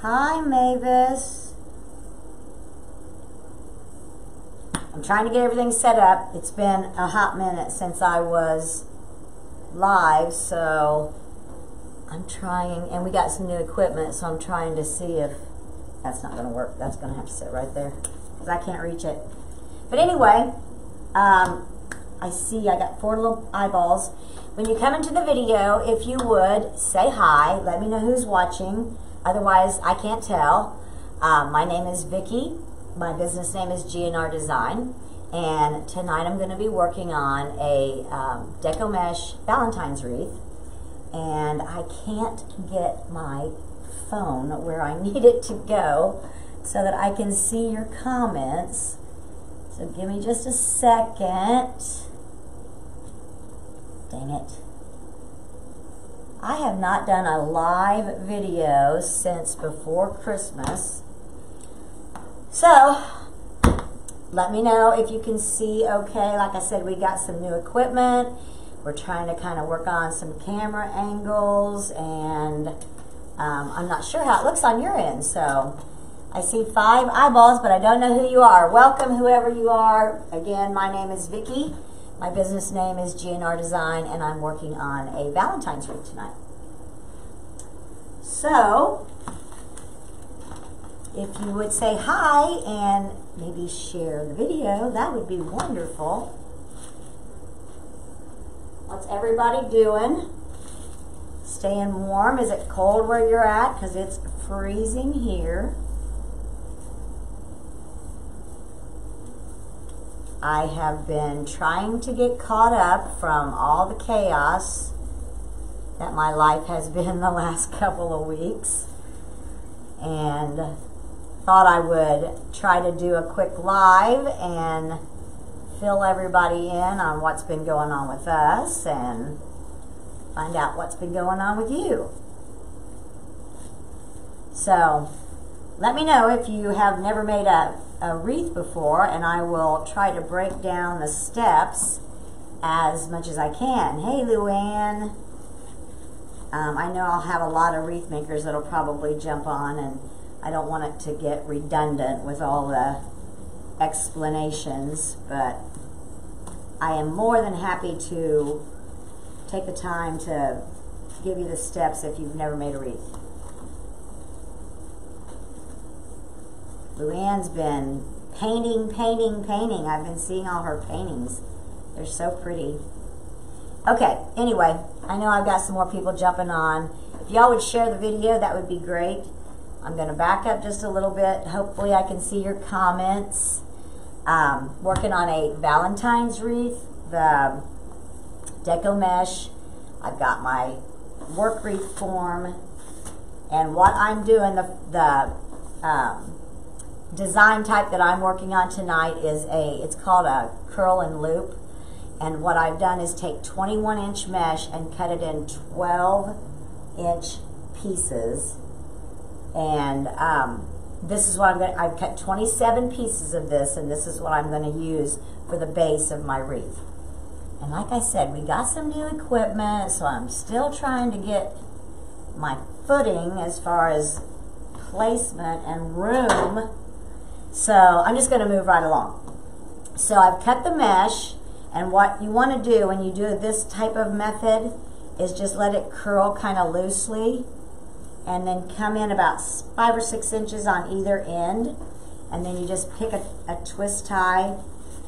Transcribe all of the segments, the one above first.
Hi, Mavis. I'm trying to get everything set up. It's been a hot minute since I was live, so I'm trying, and we got some new equipment, so I'm trying to see if that's not going to work. That's going to have to sit right there because I can't reach it. But anyway, I see I got 4 little eyeballs. When you come into the video, if you would, say hi. Let me know who's watching. Otherwise, I can't tell. My name is Vicki. My business name is GNR Design. And tonight I'm going to be working on a Deco Mesh Valentine's Wreath. And I can't get my phone where I need it to go so that I can see your comments. So give me just a second. Dang it. I have not done a live video since before Christmas. So, let me know if you can see okay. Like I said, we got some new equipment. We're trying to kind of work on some camera angles, and I'm not sure how it looks on your end. So, I see 5 eyeballs, but I don't know who you are. Welcome, whoever you are. Again, my name is Vicki. My business name is GNR Design, and I'm working on a Valentine's wreath tonight. So, if you would say hi and maybe share the video, that would be wonderful. What's everybody doing? Staying warm? Is it cold where you're at? Because it's freezing here. I have been trying to get caught up from all the chaos that my life has been the last couple of weeks, and thought I would try to do a quick live and fill everybody in on what's been going on with us and find out what's been going on with you. So let me know if you have never made a wreath before, and I will try to break down the steps as much as I can. Hey, Luann. I know I'll have a lot of wreath makers that'll probably jump on, and I don't want it to get redundant with all the explanations, but I am more than happy to take the time to give you the steps if you've never made a wreath. Luann's been painting. I've been seeing all her paintings. They're so pretty. Okay, anyway, I know I've got some more people jumping on. If y'all would share the video, that would be great. I'm going to back up just a little bit. Hopefully I can see your comments. Working on a Valentine's wreath, the Deco Mesh. I've got my work wreath form. And what I'm doing, the design type that I'm working on tonight is it's called a curl and loop. And what I've done is take 21-inch mesh and cut it in 12-inch pieces. And this is what I've cut 27 pieces of this, and this is what I'm going to use for the base of my wreath. And like I said, we got some new equipment, so I'm still trying to get my footing as far as placement and room. So I'm just going to move right along. So I've cut the mesh, and what you want to do when you do this type of method is just let it curl kind of loosely, and then come in about 5 or 6 inches on either end, and then you just pick a twist tie.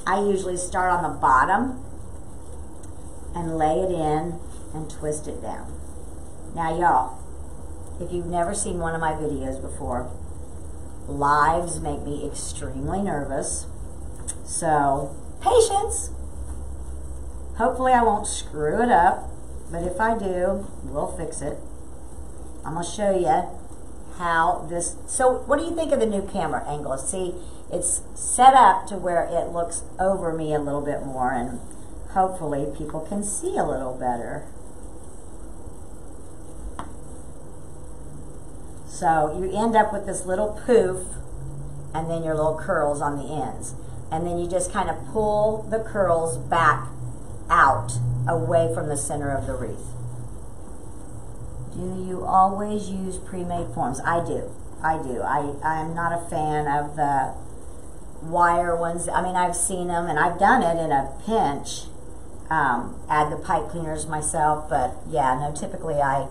I usually start on the bottom and lay it in and twist it down. Now y'all, if you've never seen one of my videos before, lives make me extremely nervous, so patience. Hopefully I won't screw it up, but if I do, we'll fix it. I'm going to show you how this, so what do you think of the new camera angle? See, it's set up to where it looks over me a little bit more, and hopefully people can see a little better. So you end up with this little poof, and then your little curls on the ends. And then you just kind of pull the curls back out, away from the center of the wreath. Do you always use pre-made forms? I do. I do. I'm not a fan of the wire ones. I mean, I've seen them, and I've done it in a pinch, add the pipe cleaners myself, but yeah, no, typically I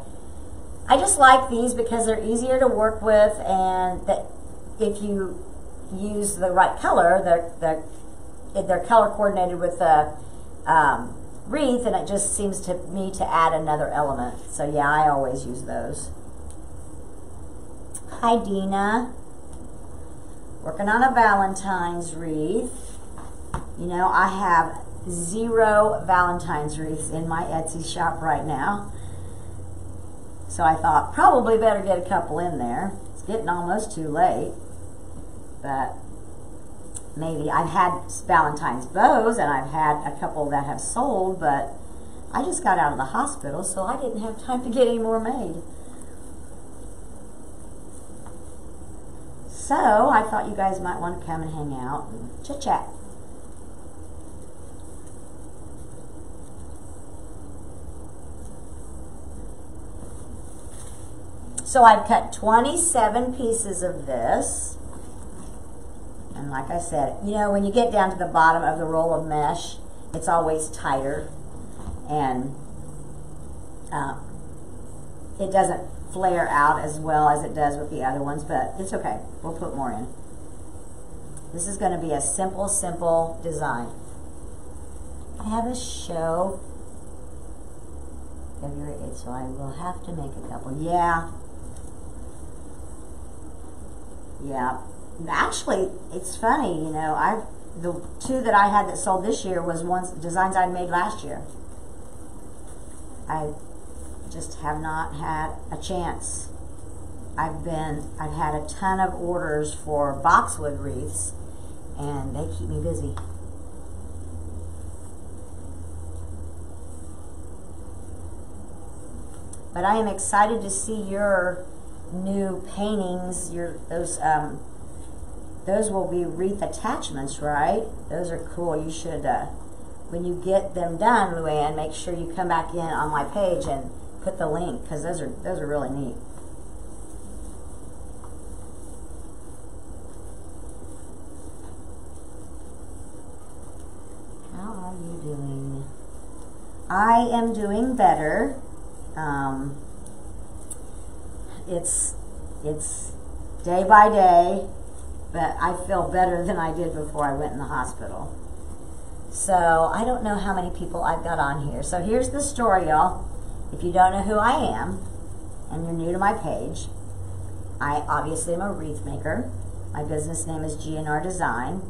just like these because they're easier to work with, and that if you use the right color, they're color coordinated with the wreath, and it just seems to me to add another element. So yeah, I always use those. Hi Dina, working on a Valentine's wreath. You know, I have 0 Valentine's wreaths in my Etsy shop right now. So I thought probably better get a couple in there. It's getting almost too late, but maybe. I've had Valentine's bows, and I've had a couple that have sold, but I just got out of the hospital, so I didn't have time to get any more made. So I thought you guys might want to come and hang out and chit-chat. So I've cut 27 pieces of this. And like I said, you know, when you get down to the bottom of the roll of mesh, it's always tighter. And it doesn't flare out as well as it does with the other ones, but it's okay. We'll put more in. This is going to be a simple design. I have a show February 8th, so I will have to make a couple. Yeah. Actually, it's funny, you know, the 2 that I had that sold this year was designs I made last year. I just have not had a chance. I've had a ton of orders for boxwood wreaths, and they keep me busy. But I am excited to see your new paintings. Those will be wreath attachments, right? Those are cool. You should, when you get them done, Luann, make sure you come back in on my page and put the link, because those are really neat. How are you doing? I am doing better. It's day by day, but I feel better than I did before I went in the hospital. So I don't know how many people I've got on here. So here's the story, y'all. If you don't know who I am, and you're new to my page, I obviously am a wreath maker. My business name is G&R Design,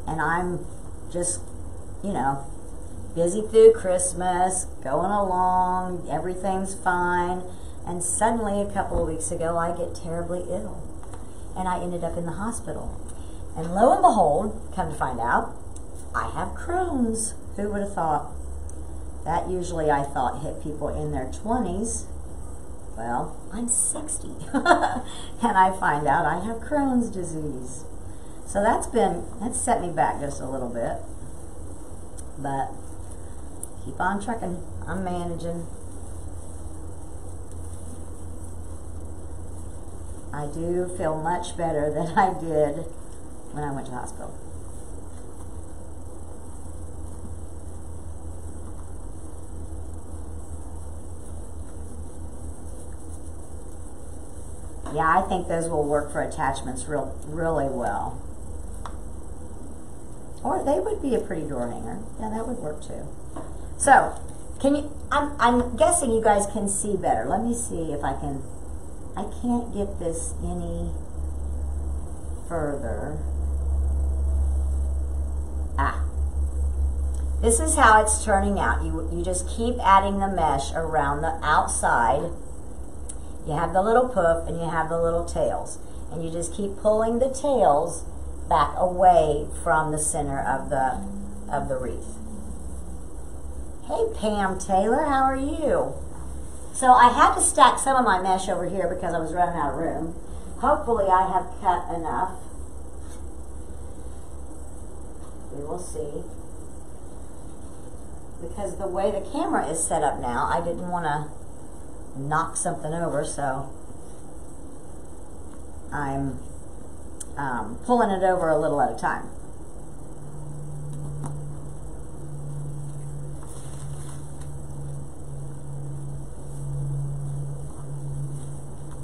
and I'm just, you know, busy through Christmas, going along, everything's fine, and suddenly a couple of weeks ago I get terribly ill, and I ended up in the hospital. And lo and behold, come to find out, I have Crohn's. Who would have thought? That usually I thought hit people in their 20s. Well, I'm 60, and I find out I have Crohn's disease. So that's set me back just a little bit, but keep on trucking. I'm managing. I do feel much better than I did when I went to the hospital. Yeah, I think those will work for attachments really well. Or they would be a pretty door hanger. Yeah, that would work too. So, can you, I'm guessing you guys can see better. Let me see if I can, I can't get this any further. This is how it's turning out. You just keep adding the mesh around the outside. You have the little poof and you have the little tails. And you just keep pulling the tails back away from the center of the wreath. Hey Pam Taylor, how are you? So I had to stack some of my mesh over here because I was running out of room. Hopefully I have cut enough. We will see. Because the way the camera is set up now, I didn't want to knock something over, so I'm pulling it over a little at a time.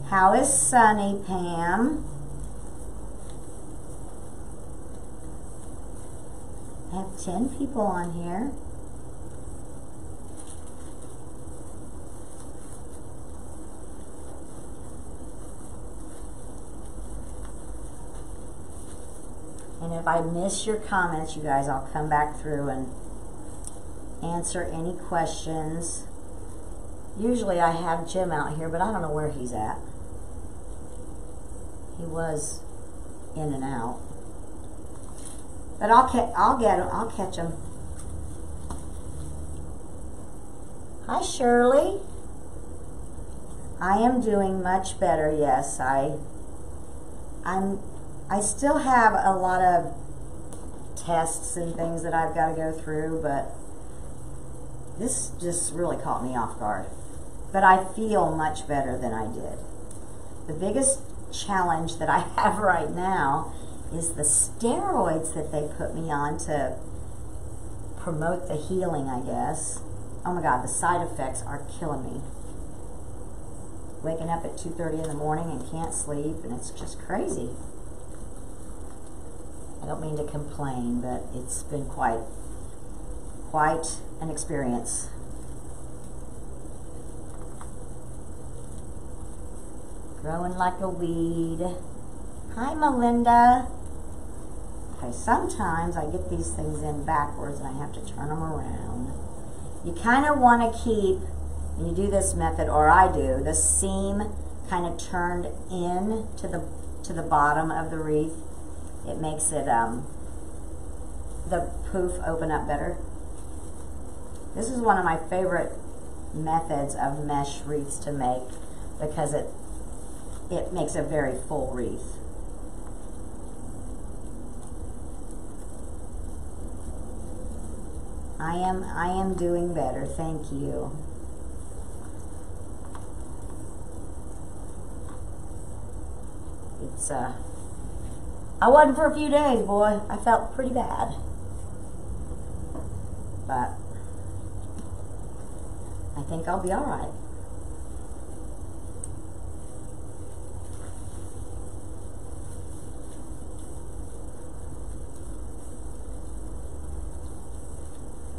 How is Sunny, Pam? I have 10 people on here. And if I miss your comments, you guys, I'll come back through and answer any questions. Usually I have Jim out here, but I don't know where he's at. He was in and out. But I'll get him. I'll catch him. Hi, Shirley. I am doing much better. Yes, I still have a lot of tests and things that I've got to go through, but this just really caught me off guard. But I feel much better than I did. The biggest challenge that I have right now is the steroids that they put me on to promote the healing, I guess. Oh my God, the side effects are killing me. Waking up at 2:30 in the morning and can't sleep, and it's just crazy. I don't mean to complain, but it's been quite an experience. Growing like a weed. Hi, Melinda. Okay, sometimes I get these things in backwards and I have to turn them around. You kind of want to keep, when you do this method, or I do, the seam kind of turned in to the bottom of the wreath. It makes it, the poof open up better. This is one of my favorite methods of mesh wreaths to make because it makes a very full wreath. I am doing better, thank you. It's I wasn't for a few days, boy. I felt pretty bad. But I think I'll be all right.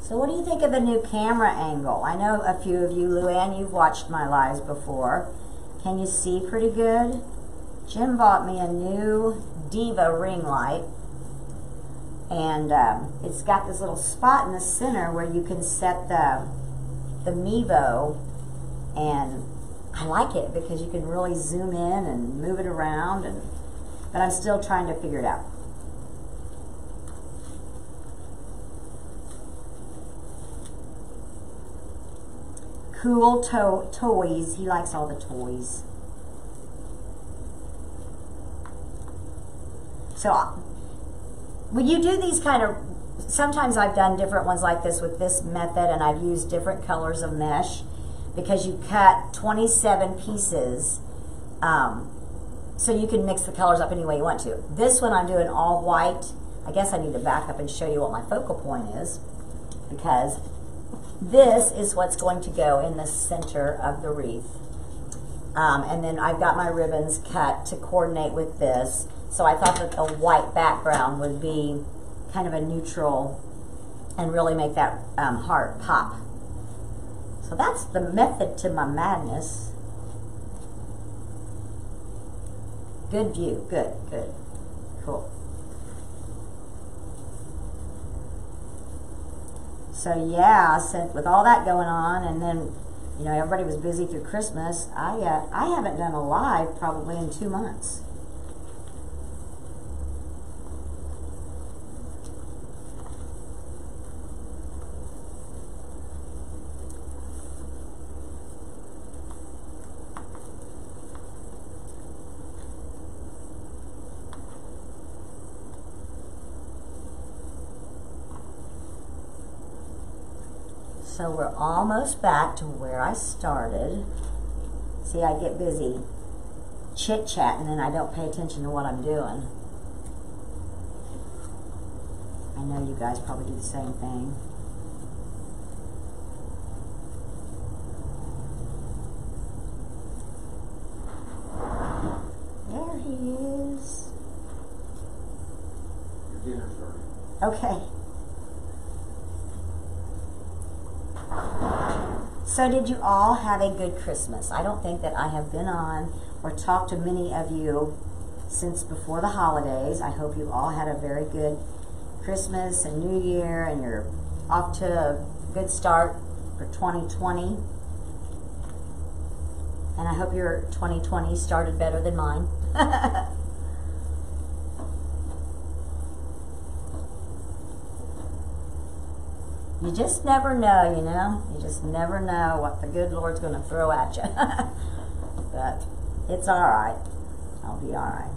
So what do you think of the new camera angle? I know a few of you, Luann, you've watched my lives before. Can you see pretty good? Jim bought me a new Diva ring light, and it's got this little spot in the center where you can set the Mevo, and I like it because you can really zoom in and move it around, but I'm still trying to figure it out. Cool toys. He likes all the toys. So when you do these kind of, sometimes I've done different ones like this with this method, and I've used different colors of mesh because you cut 27 pieces, so you can mix the colors up any way you want to. This one I'm doing all white. I guess I need to back up and show you what my focal point is, because this is what's going to go in the center of the wreath. And then I've got my ribbons cut to coordinate with this. So I thought that the white background would be kind of a neutral and really make that heart pop. So that's the method to my madness. Good view. Good, good. Cool. So yeah, with all that going on, and then, you know, everybody was busy through Christmas, I haven't done a live probably in 2 months. So we're almost back to where I started. See, I get busy chit-chat and then I don't pay attention to what I'm doing. I know you guys probably do the same thing. There he is. Your dinner's ready. Okay. So did you all have a good Christmas? I don't think that I have been on or talked to many of you since before the holidays. I hope you all had a very good Christmas and New Year, and you're off to a good start for 2020. And I hope your 2020 started better than mine. You just never know, you know? You just never know what the good Lord's going to throw at you. But it's all right. I'll be all right.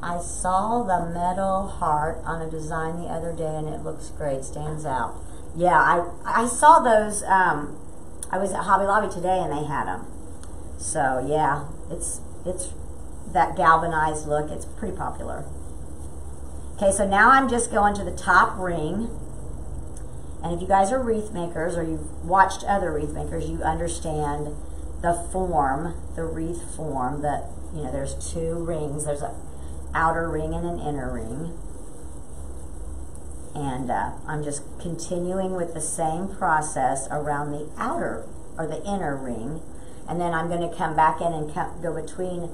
I saw the metal heart on a design the other day, and it looks great. Stands out. Yeah, I saw those. I was at Hobby Lobby today, and they had them. So yeah, it's that galvanized look. It's pretty popular. Okay, so now I'm just going to the top ring. And if you guys are wreath makers or you've watched other wreath makers, you understand the form, the wreath form, that, you know, there's two rings. There's an outer ring and an inner ring. And I'm just continuing with the same process around the outer or the inner ring. And then I'm going to come back in and go between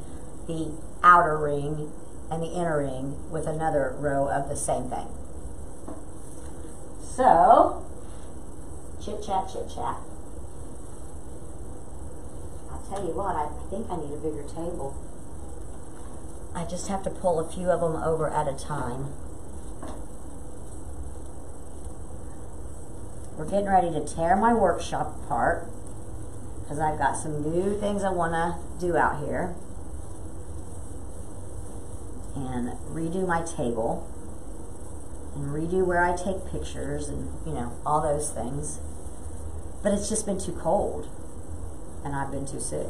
the outer ring and the inner ring with another row of the same thing. So, chit chat, chit chat. I'll tell you what, I think I need a bigger table. I just have to pull a few of them over at a time. We're getting ready to tear my workshop apart because I've got some new things I want to do out here. And redo my table, and redo where I take pictures, and, you know, all those things. But it's just been too cold, and I've been too sick.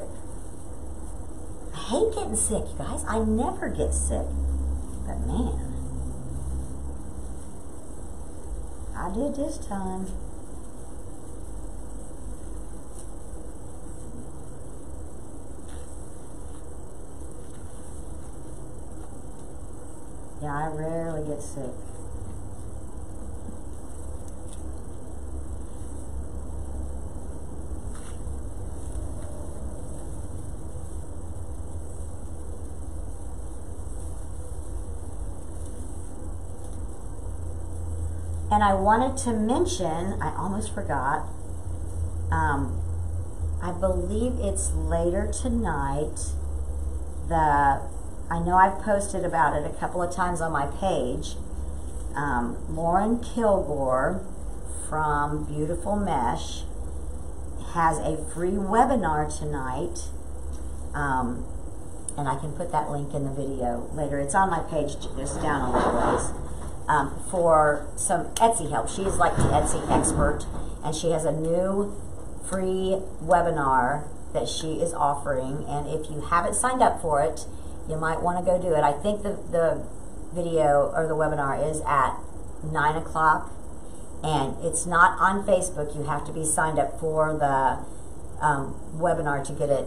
I hate getting sick, you guys. I never get sick. But man, I did this time. Yeah, I rarely get sick. And I wanted to mention, I almost forgot, I believe it's later tonight, I know I've posted about it a couple of times on my page. Lauren Kilgore from Beautiful Mesh has a free webinar tonight. And I can put that link in the video later. It's on my page, just down a little ways. For some Etsy help. She is like the Etsy expert, and she has a new free webinar that she is offering. And if you haven't signed up for it, you might want to go do it. I think the video or the webinar is at 9 o'clock, and it's not on Facebook. You have to be signed up for the webinar to get it.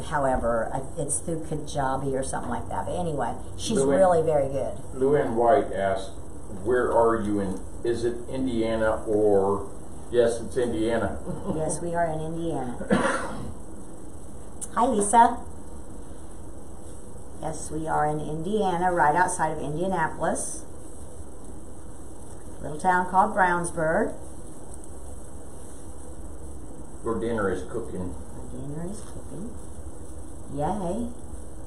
However, it's through Kajabi or something like that. But anyway, she's really very good. Luann White asked, where are you in, is it Indiana or, yes, it's Indiana. Yes, we are in Indiana. Hi, Lisa. Yes, we are in Indiana, right outside of Indianapolis. Little town called Brownsburg. Your dinner is cooking. My dinner is cooking. Yay.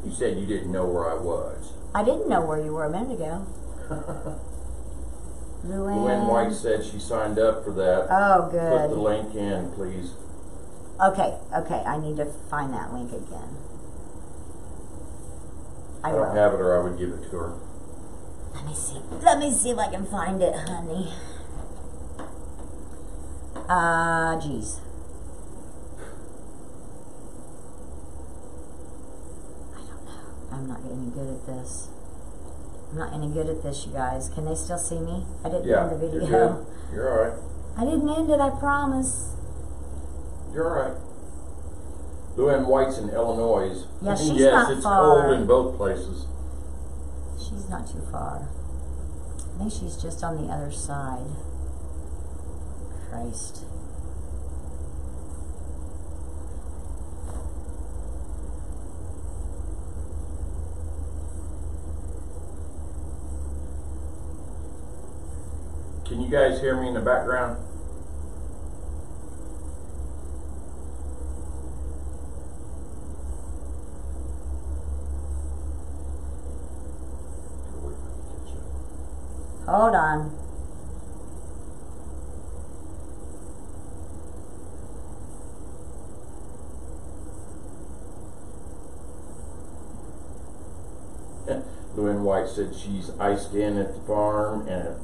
You said you didn't know where I was. I didn't know where you were a minute ago. Luann White said she signed up for that. Oh, good. Put the link in, please. Okay, I need to find that link again. I don't have it, or I would give it to her. Let me see if I can find it, honey. I'm not any good at this. I'm not any good at this, you guys. Can they still see me? I didn't end the video. You're good. You're all right. I didn't end it, I promise. You're all right. Luann White's in Illinois. Yeah, she's yes, not it's far. cold in both places. She's not too far. I think she's just on the other side. Christ. Can you guys hear me in the background? Hold on. Luann White said she's iced in at the farm, and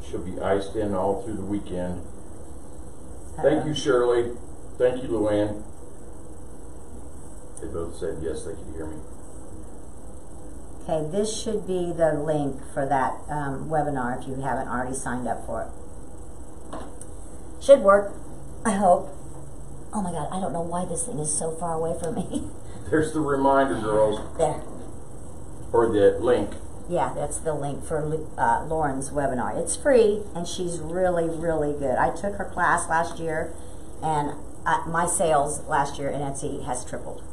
she'll be iced in all through the weekend. Thank you, Shirley. Thank you, Luann. They both said yes, they could hear me. Okay, this should be the link for that webinar if you haven't already signed up for it. Should work, I hope. Oh my God, I don't know why this thing is so far away from me. There's the reminder, girls. There. Or the link. Yeah, that's the link for Lauren's webinar. It's free, and she's really, really good. I took her class last year, and my sales last year in Etsy has tripled.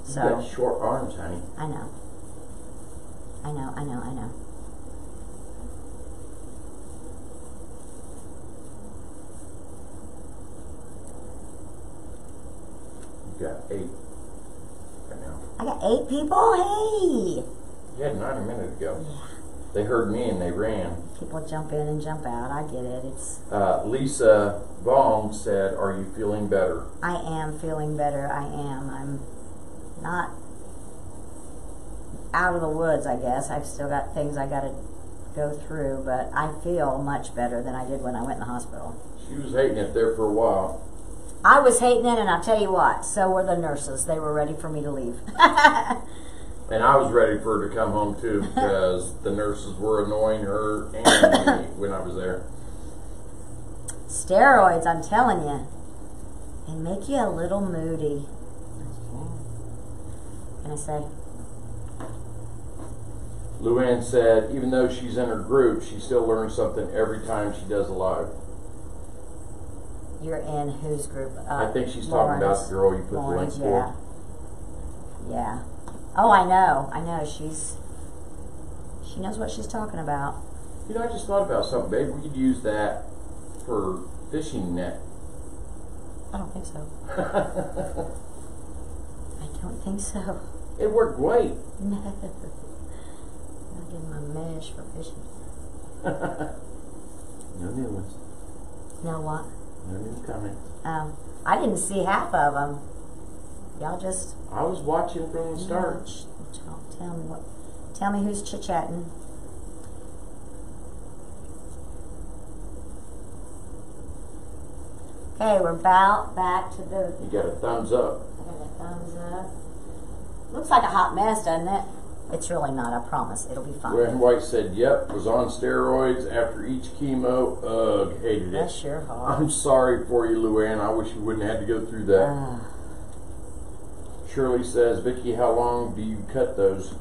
So, You got short arms, honey. I know. I know. You got 8 right now. I got 8 people? Hey! You had 9 a minute ago. Yeah. They heard me and they ran. People jump in and jump out. I get it. It's. Lisa Vaughn said, "Are you feeling better?" I am feeling better. I am. I'm not out of the woods, I guess. I've still got things I got to go through, but I feel much better than I did when I went in the hospital. She was hating it there for a while. I was hating it, and I'll tell you what, so were the nurses. They were ready for me to leave. And I was ready for her to come home too, because the nurses were annoying her and me when I was there. Steroids, I'm telling you, they make you a little moody. What can I say? Luann said, even though she's in her group, she still learns something every time she does a live. You're in whose group? I think she's talking about the girl you put Lauren's, the link for. Yeah. Oh, I know. She knows what she's talking about. You know, I just thought about something, babe. We could use that for fishing net. I don't think so. I don't think so. It worked great. No. I'll give my mesh for fishing. No new ones. No what? No new comments. I didn't see half of them. Y'all just. I was watching from the start. Tell me who's chit-chatting. Okay, we're about back to the. You got a thumbs up. I got a thumbs up. Looks like a hot mess, doesn't it? It's really not, I promise. It'll be fine. Luann White said, yep, was on steroids after each chemo. Ugh, hated it. Bless your heart. I'm sorry for you, Luann. I wish you wouldn't have had to go through that. Shirley says, Vicki, how long do you cut those?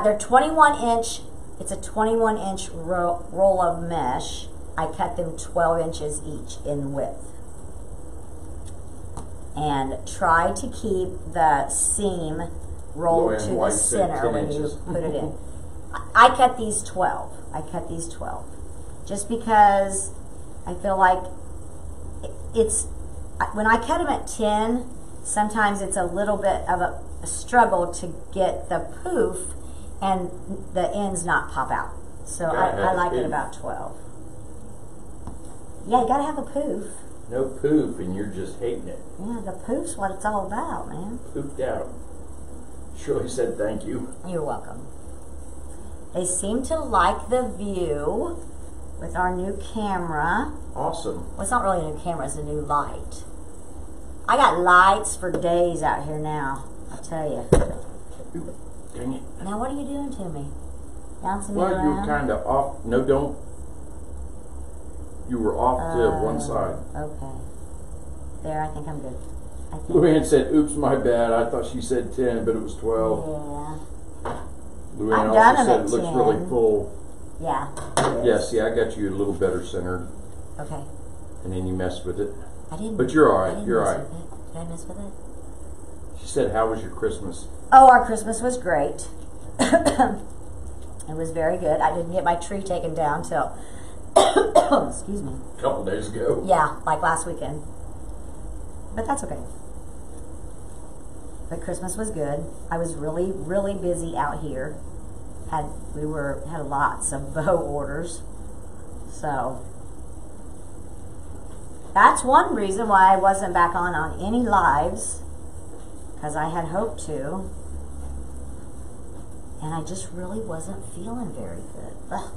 They're 21 inch. It's a 21 inch roll of mesh. I cut them 12 inches each in width. And try to keep the seam rolled to the center when you put it in. I cut these 12. Just because I feel like it's, when I cut them at 10, sometimes it's a little bit of a struggle to get the poof and the ends not pop out. So I like it about 12. Yeah, you gotta have a poof. No poof, and you're just hating it. Yeah, the poof's what it's all about, man. Pooped out. Shirley said thank you. You're welcome. They seem to like the view with our new camera. Awesome. Well, it's not really a new camera, it's a new light. I got lights for days out here now, I'll tell you. Dang it. Now what are you doing to me? Bouncing me Well, around? you were kind of off. No, don't. You were off to one side. Okay. There, I think I'm good. I think. Luann said, oops, my bad. I thought she said 10, but it was 12. Yeah. Luann I've done also them said at it looks 10. really full. Yeah. Yeah, see, I got you a little better centered. Okay. And then you messed with it. I didn't. But you're all I right. didn't You're mess all right. with it. Did I mess with it? She said, how was your Christmas? Oh, our Christmas was great. It was very good. I didn't get my tree taken down till, excuse me. A couple days ago. Yeah, like last weekend. But that's okay. But Christmas was good. I was really, really busy out here. Had lots of bow orders. So that's one reason why I wasn't back on any lives, because I had hoped to. And I just really wasn't feeling very good. Ugh.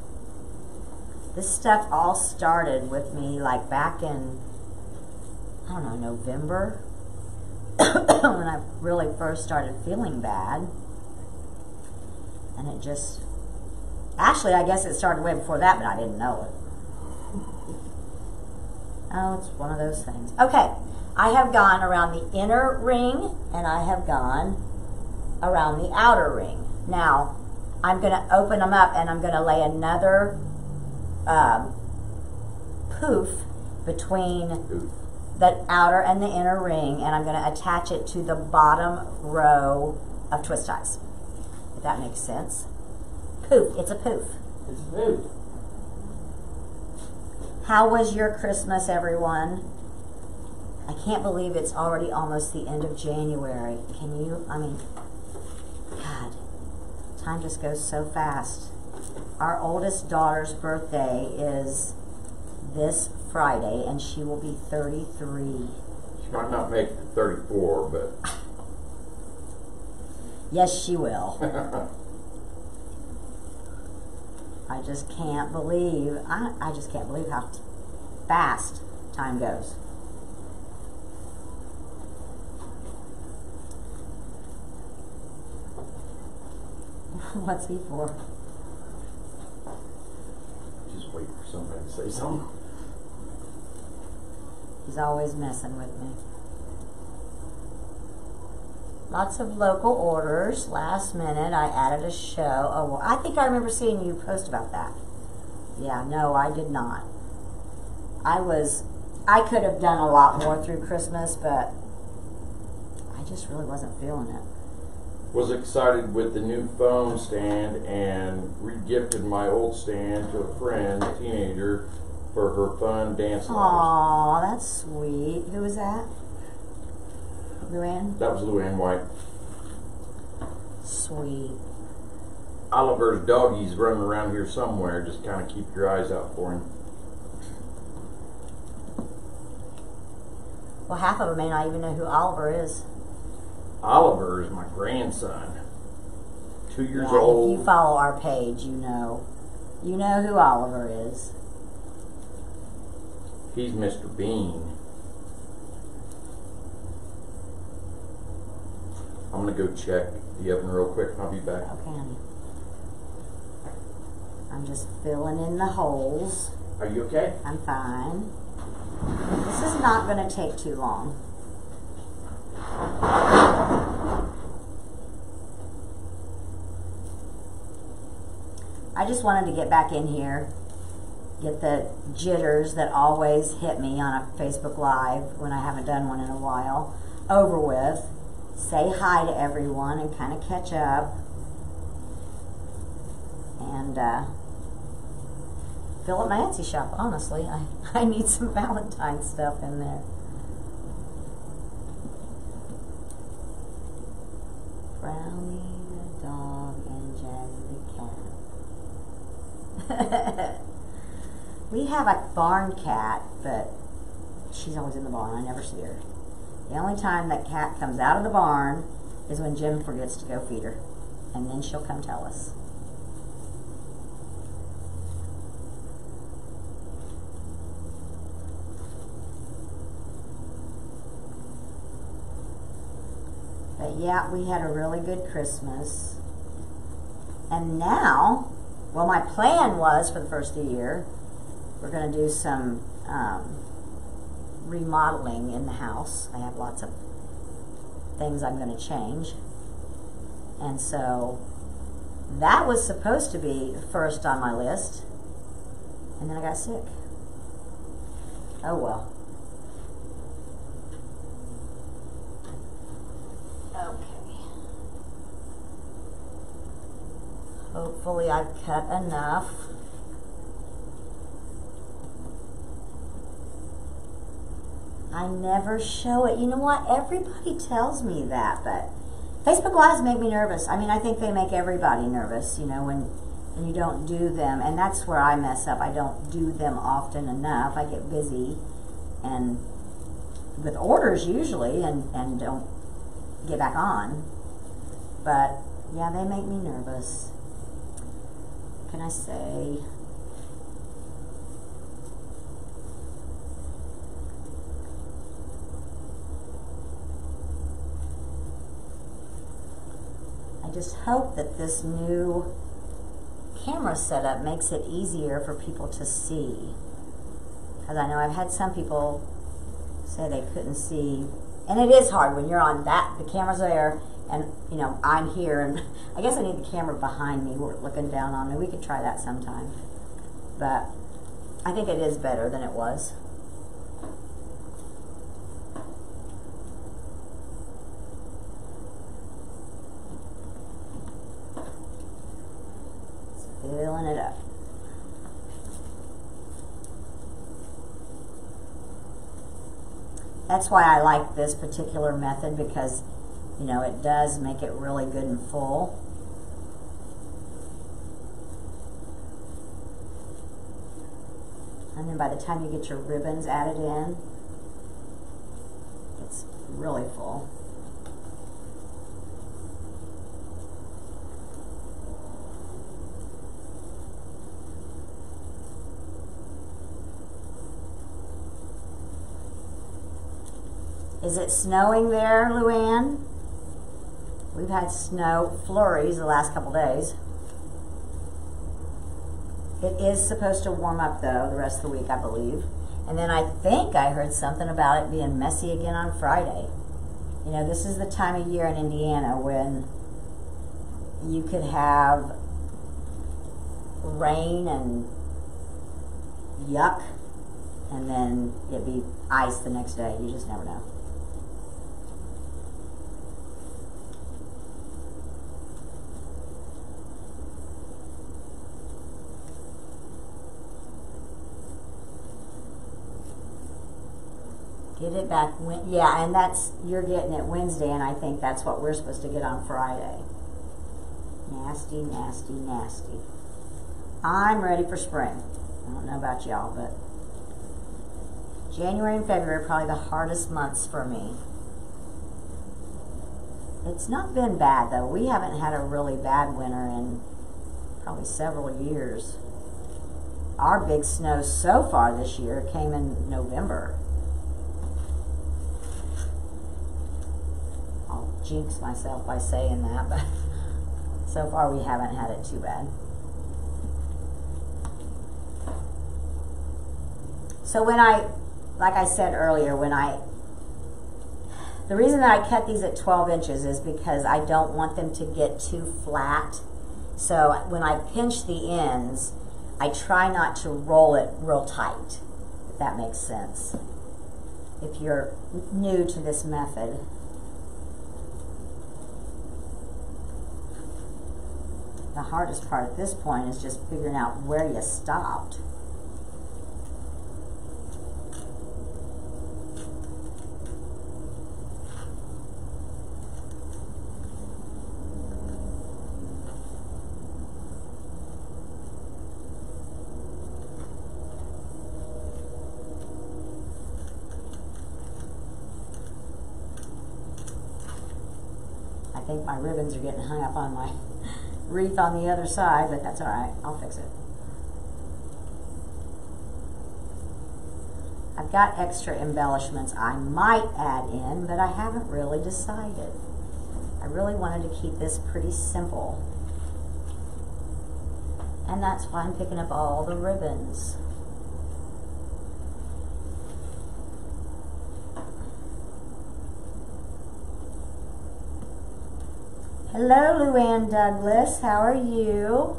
This stuff all started with me like back in, I don't know, November, when I really first started feeling bad. And it just, actually I guess it started way before that, but I didn't know it. Oh, it's one of those things. Okay, I have gone around the inner ring and I have gone around the outer ring. Now, I'm going to open them up and I'm going to lay another poof between the outer and the inner ring, and I'm going to attach it to the bottom row of twist ties. If that makes sense. Poof. It's a poof. It's a poof. How was your Christmas, everyone? I can't believe it's already almost the end of January. Can you? I mean, God. Time just goes so fast. Our oldest daughter's birthday is this Friday, and she will be 33. She might not make it to 34, but... Yes, she will. I just can't believe, I just can't believe how fast time goes. What's he for? Just wait for somebody to say something. He's always messing with me. Lots of local orders. Last minute, I added a show. Oh, well, I think I remember seeing you post about that. Yeah, no, I did not. I could have done a lot more through Christmas, but I just really wasn't feeling it. Was excited with the new phone stand and re-gifted my old stand to a friend, a teenager, for her fun dance lessons. Aw, that's sweet. Who was that? Luann? That was Luann White. Sweet. Oliver's doggies running around here somewhere. Just kind of keep your eyes out for him. Well, half of them may not even know who Oliver is. Oliver is my grandson. 2 years Yeah, old. if you follow our page, you know. You know who Oliver is. He's Mr. Bean. I'm going to go check the oven real quick and I'll be back. Okay, honey. I'm just filling in the holes. Are you okay? I'm fine. This is not going to take too long. I just wanted to get back in here, get the jitters that always hit me on a Facebook Live when I haven't done one in a while over with, say hi to everyone and kind of catch up, and fill up my Etsy shop. Honestly, I need some Valentine stuff in there. Brownie the dog and Jazzy the cat. We have a barn cat, but she's always in the barn. I never see her. The only time that cat comes out of the barn is when Jim forgets to go feed her, and then she'll come tell us. But But yeah, we had a really good Christmas. And now, well, my plan was for the first of the year, we're going to do some remodeling in the house. I have lots of things I'm going to change. And so that was supposed to be first on my list. And then I got sick. Oh well. Okay. Hopefully I've cut enough. I never show it. You know what? Everybody tells me that, but Facebook Lives make me nervous. I mean, I think they make everybody nervous, you know, when you don't do them. And that's where I mess up. I don't do them often enough. I get busy and with orders usually and don't get back on. But yeah, they make me nervous. What can I say? I just hope that this new camera setup makes it easier for people to see. Because I know I've had some people say they couldn't see. And it is hard when you're on that, the camera's there, and you know, I'm here, and I guess I need the camera behind me looking down on me. We could try that sometime. But I think it is better than it was. Filling it up. That's why I like this particular method, because you know, it does make it really good and full. And then by the time you get your ribbons added in, it's really full. Is it snowing there, Luann? We've had snow flurries the last couple days. It is supposed to warm up, though, the rest of the week, I believe. And then I think I heard something about it being messy again on Friday. You know, this is the time of year in Indiana when you could have rain and yuck, and then it'd be ice the next day. You just never know. Get it back, yeah, and that's, you're getting it Wednesday, and I think that's what we're supposed to get on Friday. Nasty, nasty, nasty. I'm ready for spring. I don't know about y'all, but January and February are probably the hardest months for me. It's not been bad, though. We haven't had a really bad winter in probably several years. Our big snow so far this year came in November. Jinx myself by saying that, but so far we haven't had it too bad. So when like I said earlier, the reason that I cut these at 12 inches is because I don't want them to get too flat. So when I pinch the ends, I try not to roll it real tight, if that makes sense. If you're new to this method. The hardest part at this point is just figuring out where you stopped. I think my ribbons are getting hung up on my wreath on the other side, but that's all right. I'll fix it. I've got extra embellishments I might add in, but I haven't really decided. I really wanted to keep this pretty simple. And that's why I'm picking up all the ribbons. Hello, Luann Douglas. How are you?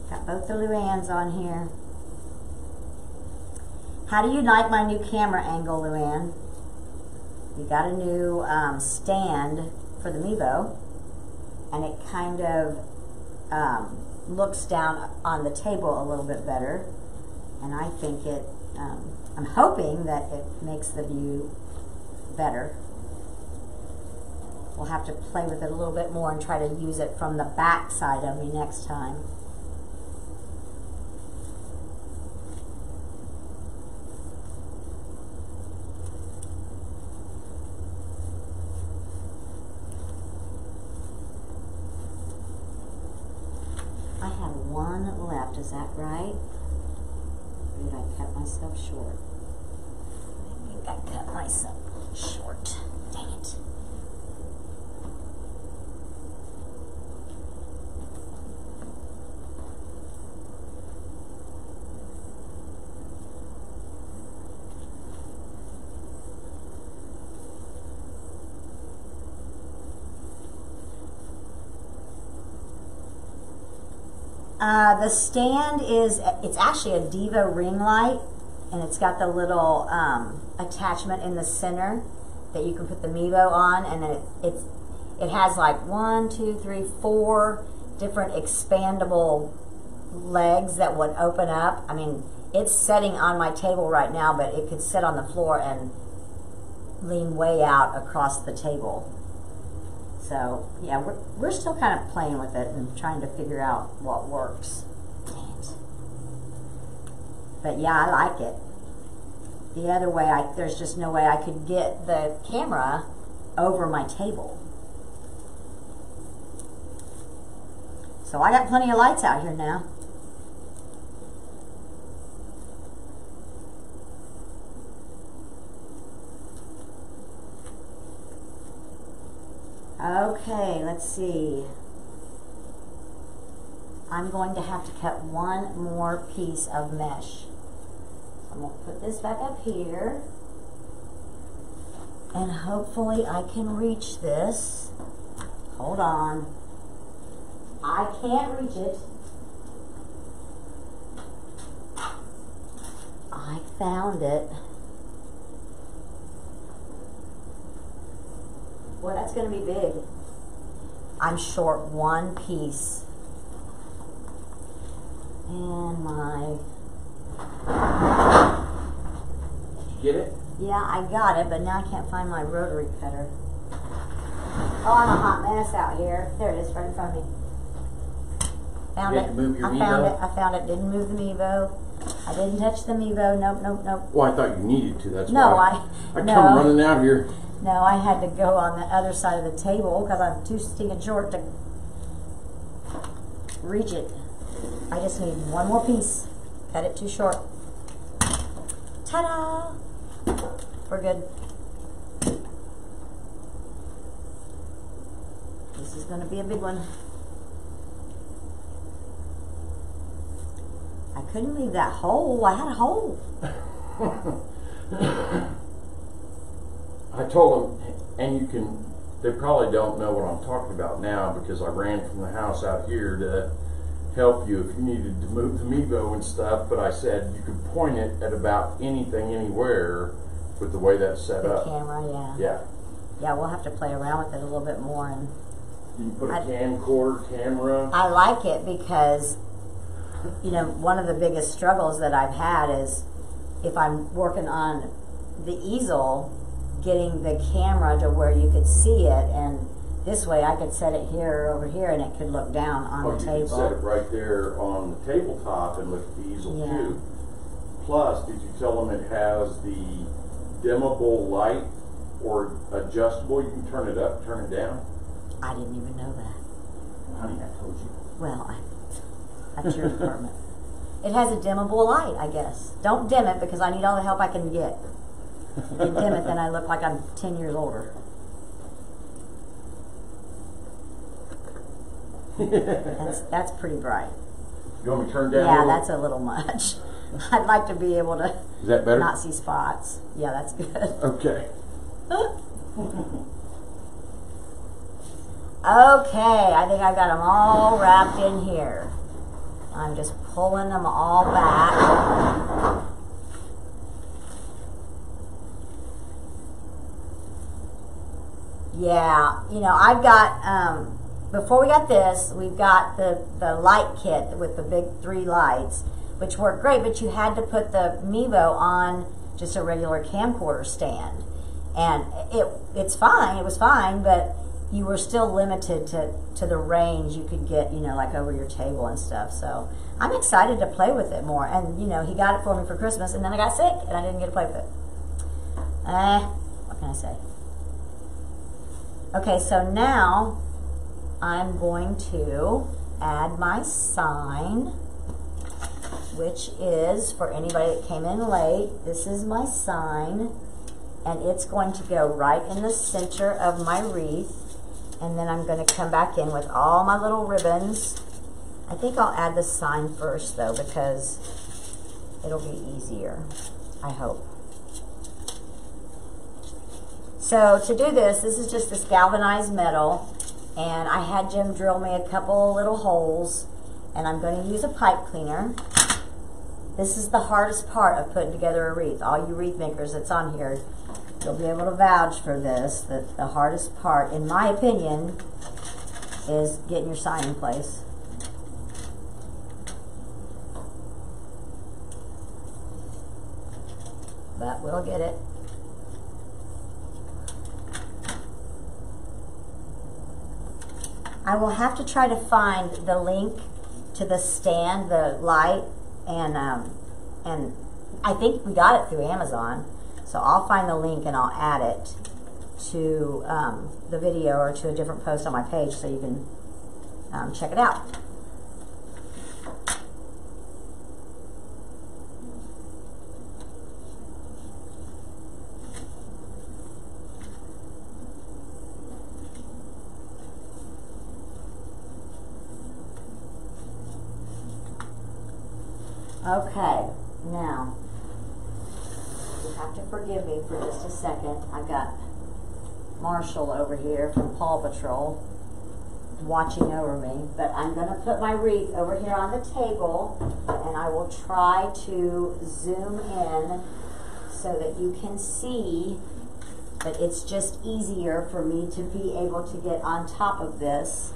Got both the Luanns on here. How do you like my new camera angle, Luann? We got a new stand for the Mevo, and it kind of looks down on the table a little bit better. And I think it, I'm hoping that it makes the view better. We'll have to play with it a little bit more and try to use it from the back side of me next time. I have one left, is that right? Or did I cut myself short? I think I cut myself short. Dang it. The stand is, it's actually a Devo ring light, and it's got the little attachment in the center that you can put the Mevo on, and then it has like 4 different expandable legs that would open up. I mean, it's sitting on my table right now, but it could sit on the floor and lean way out across the table. So yeah, we're still kind of playing with it and trying to figure out what works. Dang it. But yeah, I like it. The other way, there's just no way I could get the camera over my table. So I got plenty of lights out here now. Okay, let's see. I'm going to have to cut one more piece of mesh. I'm going to put this back up here, and hopefully I can reach this. Hold on. I can't reach it. I found it. Boy, that's going to be big. I'm short one piece. And my... Did you get it? Yeah, I got it, but now I can't find my rotary cutter. Oh, I'm a hot mess out here. There it is, right in front of me. Found it. Move your I found it. Didn't move the Mevo. I didn't touch the Mevo. Nope, nope, nope. Well, I thought you needed to. That's no, why. I no. come running out here. No, I had to go on the other side of the table because I'm too stinking short to reach it. I just need one more piece. Cut it too short. Ta-da! We're good. This is going to be a big one. I couldn't leave that hole. I had a hole. I told them, and you can, they probably don't know what I'm talking about now because I ran from the house out here to help you if you needed to move the Mevo and stuff, but I said you could point it at about anything, anywhere with the way that's set up. The camera, yeah. Yeah. Yeah, we'll have to play around with it a little bit more. And you can put a camcorder camera. I like it because, you know, one of the biggest struggles that I've had is if I'm working on the easel, getting the camera to where you could see it, and this way I could set it here or over here and it could look down on the table. You could set it right there on the tabletop and look at the easel too. Plus, did you tell them it has the dimmable light or adjustable? You can turn it up, turn it down. I didn't even know that. Honey, I told you. Well, that's your department. It has a dimmable light, I guess. Don't dim it because I need all the help I can get. and dim it, then I look like I'm 10 years older. That's pretty bright. You want me to turn down? Yeah, that's a little much. I'd like to be able to Is that better? not see spots. Yeah, that's good. Okay. Okay, I think I've got them all wrapped in here. I'm just pulling them all back. Yeah, you know, I've got, before we got this, we've got the light kit with the big 3 lights, which worked great, but you had to put the Mevo on just a regular camcorder stand. And it's fine, it was fine, but you were still limited to the range you could get, you know, like over your table and stuff. So I'm excited to play with it more. And, you know, he got it for me for Christmas, and then I got sick, and I didn't get to play with it. What can I say? Okay, so now I'm going to add my sign, which is, for anybody that came in late, this is my sign, and it's going to go right in the center of my wreath. And then I'm going to come back in with all my little ribbons. I think I'll add the sign first, though, because it'll be easier, I hope. So to do this is just this galvanized metal, and I had Jim drill me a couple little holes, and I'm going to use a pipe cleaner. This is the hardest part of putting together a wreath. All you wreath makers that's on here, you'll be able to vouch for this, that the hardest part, in my opinion, is getting your sign in place. But we'll get it. I will have to try to find the link to the stand, the light, and I think we got it through Amazon. So I'll find the link and I'll add it to the video or to a different post on my page so you can check it out. Okay, now you have to forgive me for just a second. I've got Marshall over here from Paw Patrol watching over me, but I'm going to put my wreath over here on the table, and I will try to zoom in so that you can see that it's just easier for me to be able to get on top of this,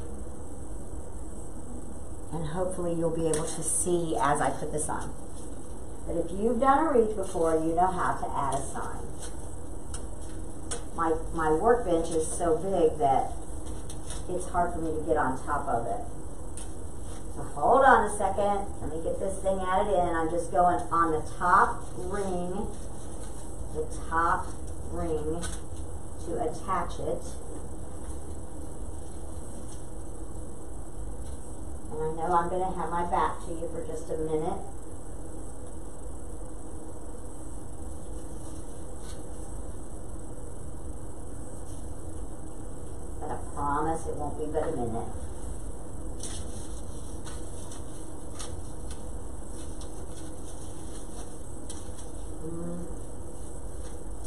and hopefully you'll be able to see as I put this on. But if you've done a wreath before, you know how to add a sign. My workbench is so big that it's hard for me to get on top of it. So hold on a second. Let me get this thing added in. I'm just going on the top ring to attach it. And I know I'm going to have my back to you for just a minute. But I promise it won't be but a minute.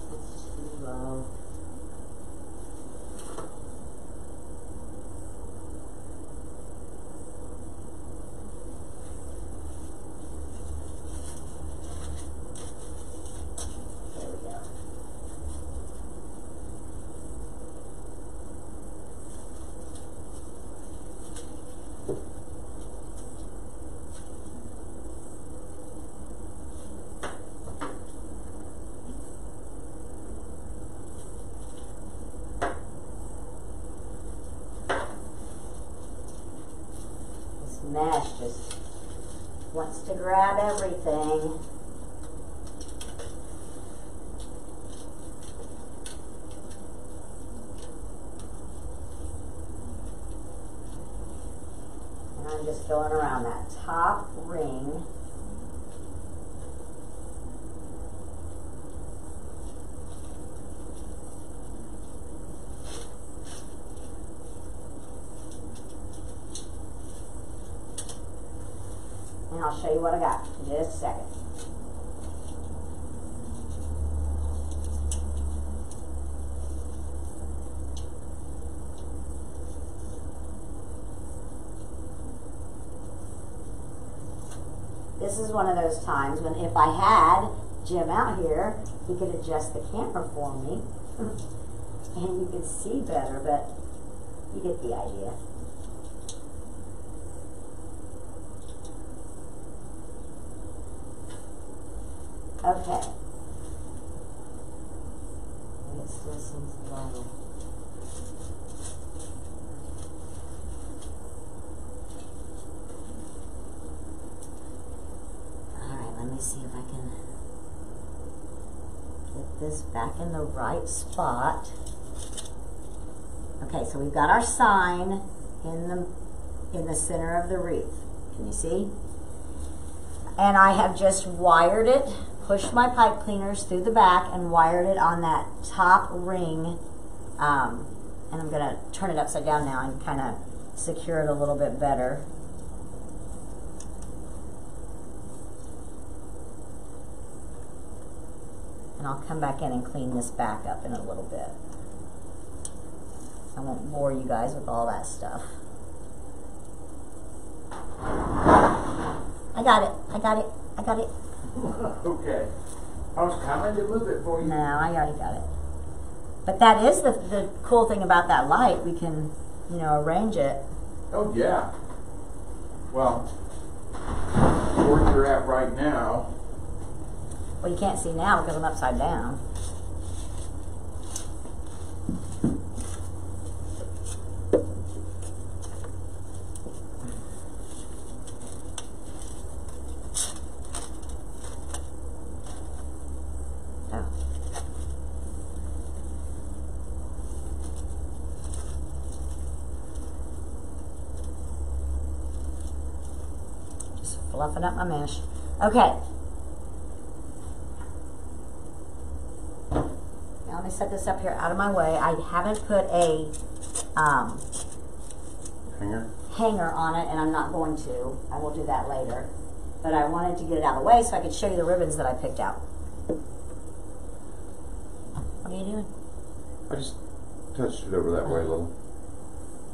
That's too low. There we go. Mesh just wants to grab everything. And I'm just going around that top ring. I'll show you what I got in just a second. This is one of those times when if I had Jim out here, he could adjust the camera for me and you could see better, but you get the idea. Okay. It still seems low. Alright, let me see if I can get this back in the right spot. Okay, so we've got our sign in the center of the wreath. Can you see? And I have just wired it, pushed my pipe cleaners through the back and wired it on that top ring. And I'm going to turn it upside down now and kind of secure it a little bit better. And I'll come back in and clean this back up in a little bit. I won't bore you guys with all that stuff. I got it. I got it. I got it. Okay. I was coming to move it for you. No, I already got it. But that is the cool thing about that light. We can, you know, arrange it. Oh, yeah. Well, where you're at right now. Well, you can't see now because I'm upside down. Fluffing up my mesh. Okay. Now let me set this up here out of my way. I haven't put a hanger on it, and I'm not going to. I will do that later. But I wanted to get it out of the way so I could show you the ribbons that I picked out. What are you doing? I just touched it over that way a little.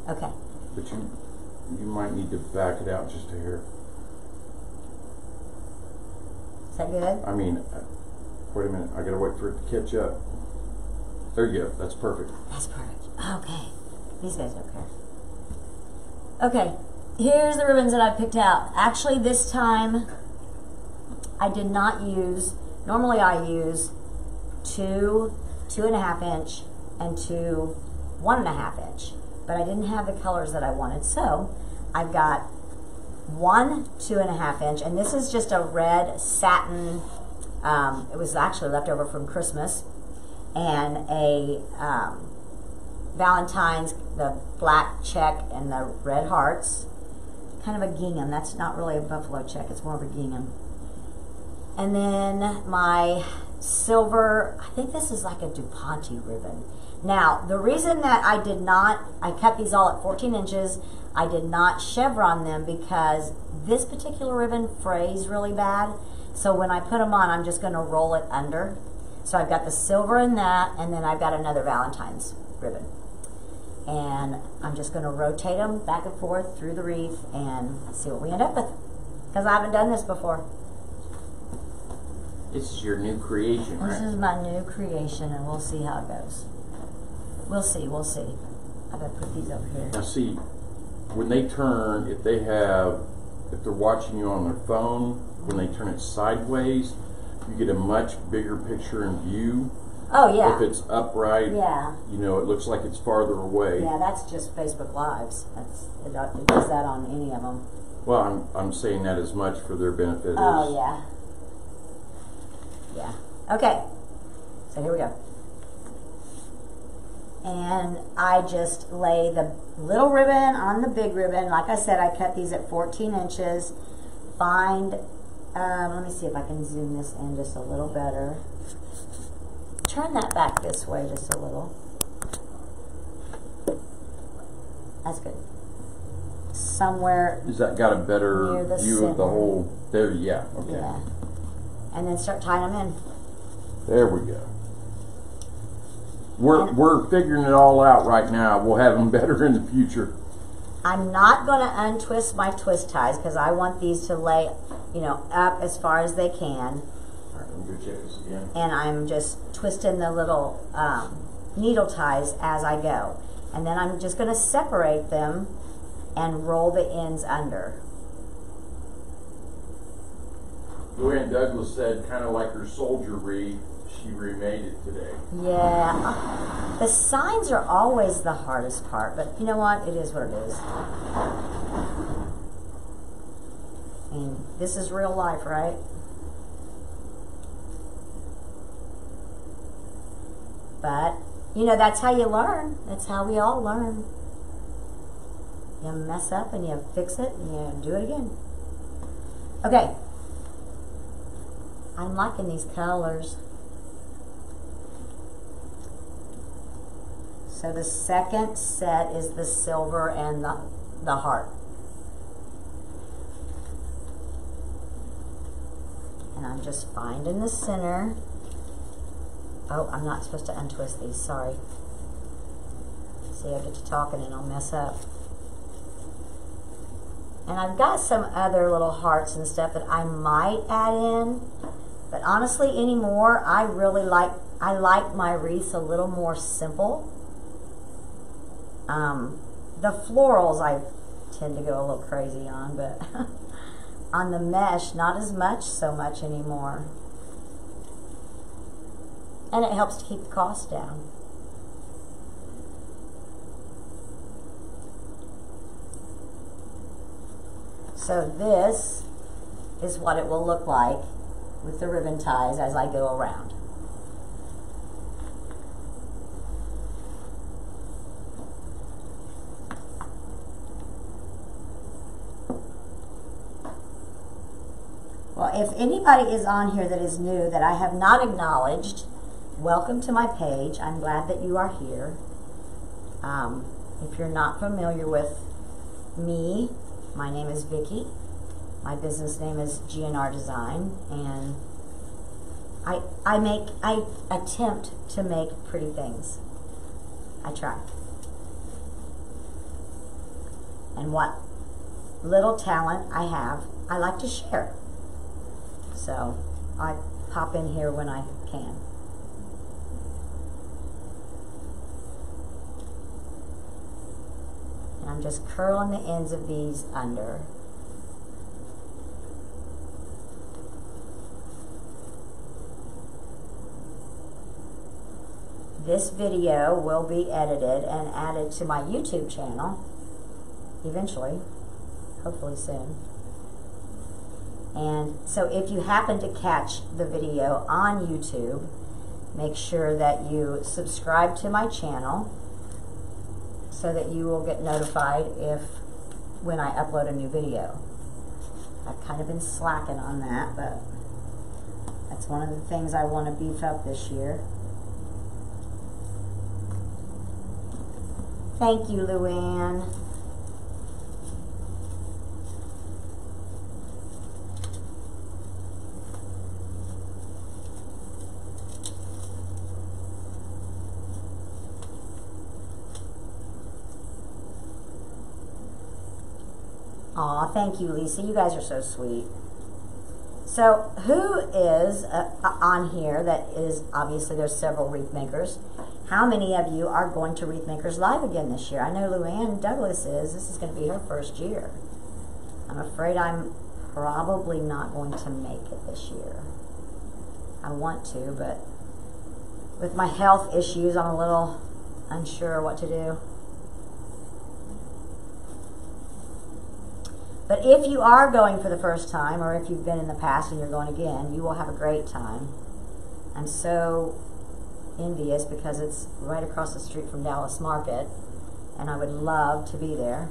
Okay. But you might need to back it out just a hair. Is that good? I mean, wait a minute. I gotta wait for it to catch up. There you go. That's perfect. That's perfect. Okay. These guys don't care. Okay. Here's the ribbons that I picked out. Actually, this time I did not use. Normally, I use 2 2.5 inch, and 2 1.5 inch. But I didn't have the colors that I wanted, so I've got 1 2.5 inch, and this is just a red satin. It was actually left over from Christmas, and a Valentine's, the black check and the red hearts, kind of a gingham. That's not really a buffalo check; it's more of a gingham. And then my silver. I think this is like a DuPonty ribbon. Now, the reason that I cut these all at 14 inches. I did not chevron them because this particular ribbon frays really bad. So when I put them on, I'm just going to roll it under. So I've got the silver in that, and then I've got another Valentine's ribbon. And I'm just going to rotate them back and forth through the wreath and see what we end up with. Because I haven't done this before. This is your new creation, right? This is my new creation, and we'll see how it goes. We'll see, we'll see. I'm going to put these over here. Now see, when they turn, if they're watching you on their phone, when they turn it sideways, you get a much bigger picture in view. Oh, yeah. If it's upright, yeah, you know, it looks like it's farther away. Yeah, that's just Facebook Lives. It does that on any of them. Well, I'm saying that as much for their benefit. Oh, yeah. Yeah. Okay. So here we go. And I just lay the little ribbon on the big ribbon. Like I said, I cut these at 14 inches. Let me see if I can zoom this in just a little better. Turn that back this way just a little. That's good. somewhere. Is that got a better Near the view of the center. whole? There, yeah, okay. Yeah. And then start tying them in. There we go. We're figuring it all out right now. We'll have them better in the future. I'm not going to untwist my twist ties because I want these to lay, you know, up as far as they can. All right, let me go check this again. And I'm just twisting the little needle ties as I go. And then I'm just going to separate them and roll the ends under. Luann Douglas said, kind of like her soldier wreath, she remade it today. Yeah, the signs are always the hardest part, but you know what? It is what it is. I mean, this is real life, right? But, you know, that's how you learn. That's how we all learn. You mess up and you fix it and you do it again. Okay. I'm liking these colors. So the second set is the silver and the heart. And I'm just finding the center. Oh, I'm not supposed to untwist these, sorry. See, I get to talking and I'll mess up. And I've got some other little hearts and stuff that I might add in. But honestly, anymore, I like my wreaths a little more simple. The florals I tend to go a little crazy on, but on the mesh, not as much so much anymore. And it helps to keep the cost down. So this is what it will look like with the ribbon ties as I go around. Well, if anybody is on here that is new that I have not acknowledged, welcome to my page. I'm glad that you are here. If you're not familiar with me, my name is Vicki. My business name is GNR Design, and I attempt to make pretty things. I try. And what little talent I have, I like to share. So I pop in here when I can. And I'm just curling the ends of these under. This video will be edited and added to my YouTube channel eventually, hopefully soon. And so if you happen to catch the video on YouTube, make sure that you subscribe to my channel so that you will get notified when I upload a new video. I've kind of been slacking on that, but that's one of the things I want to beef up this year. Thank you, Luann. Aw, thank you, Lisa. You guys are so sweet. So, who is on here that is, obviously there's several wreath makers. How many of you are going to Wreath Makers Live again this year? I know Luann Douglas is. This is going to be her first year. I'm afraid I'm probably not going to make it this year. I want to, but with my health issues, I'm a little unsure what to do. But if you are going for the first time, or if you've been in the past and you're going again, you will have a great time. I'm so envious because it's right across the street from Dallas Market, and I would love to be there.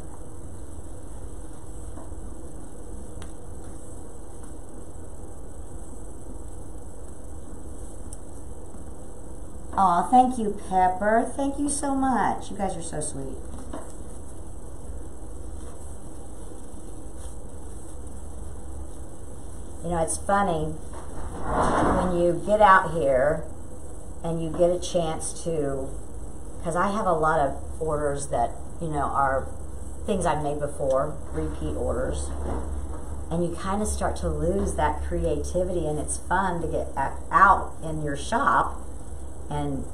Aw, thank you, Pepper. Thank you so much. You guys are so sweet. know, it's funny when you get out here and you get a chance to, because I have a lot of orders that, you know, are things I've made before, repeat orders, and you kind of start to lose that creativity, and it's fun to get out in your shop and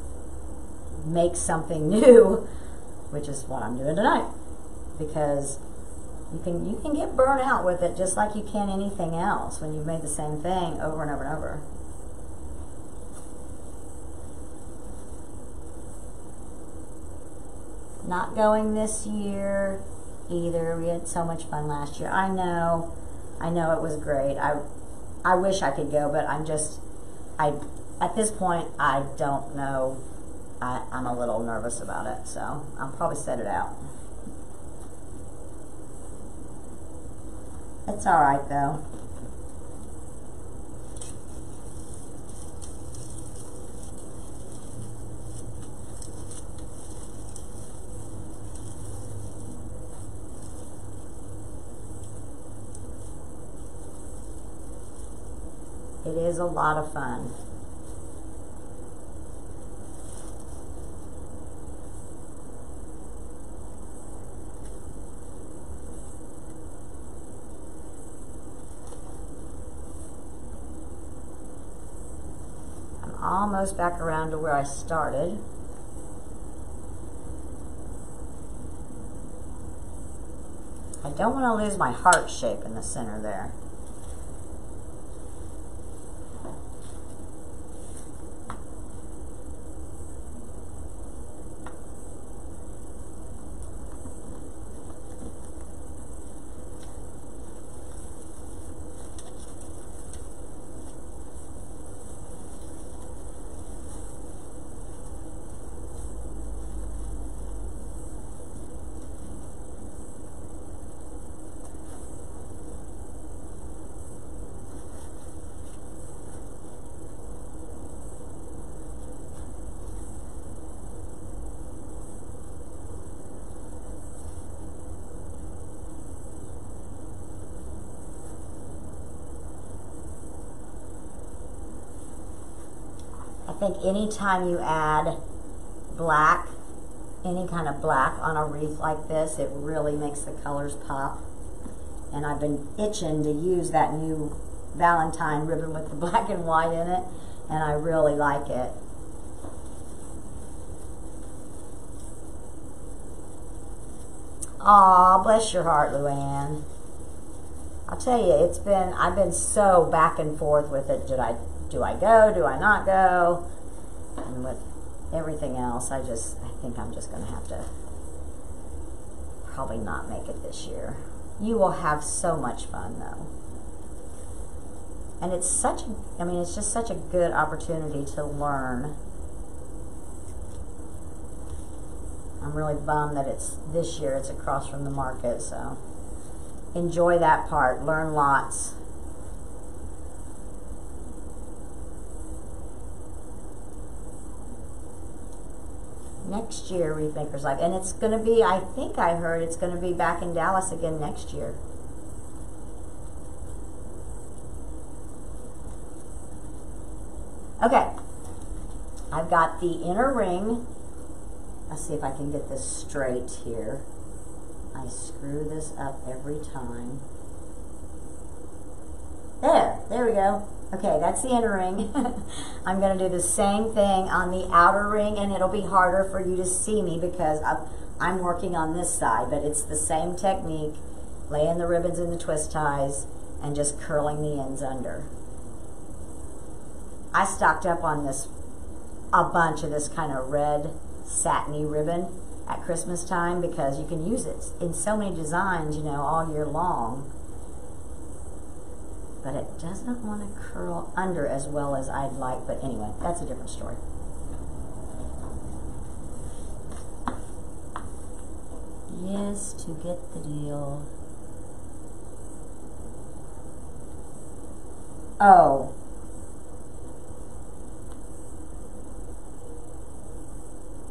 make something new, which is what I'm doing tonight, because you can get burnt out with it just like you can anything else when you've made the same thing over and over and over. Not going this year either. We had so much fun last year. I know it was great. I wish I could go, but at this point I don't know. I'm a little nervous about it, so I'll probably set it out. It's all right though. It is a lot of fun. Almost back around to where I started. I don't want to lose my heart shape in the center there. I think anytime you add black, any kind of black on a wreath like this, it really makes the colors pop. And I've been itching to use that new Valentine ribbon with the black and white in it, and I really like it. Aw, bless your heart, Luann. I'll tell you, I've been so back and forth with it. Do I go? Do I not go? And with everything else, I think I'm just going to have to probably not make it this year. You will have so much fun though. And it's it's just such a good opportunity to learn. I'm really bummed that this year it's across from the market, so enjoy that part, learn lots. Next year, Wreath Makers Live. And it's going to be, I think I heard it's going to be back in Dallas again next year. Okay. I've got the inner ring. Let's see if I can get this straight here. I screw this up every time. There we go. Okay, that's the inner ring. I'm going to do the same thing on the outer ring, and it'll be harder for you to see me because I'm working on this side, but it's the same technique, laying the ribbons in the twist ties and just curling the ends under. I stocked up on a bunch of this kind of red satiny ribbon at Christmas time because you can use it in so many designs, you know, all year long. But it doesn't want to curl under as well as I'd like. But anyway, that's a different story. Yes, to get the deal. Oh.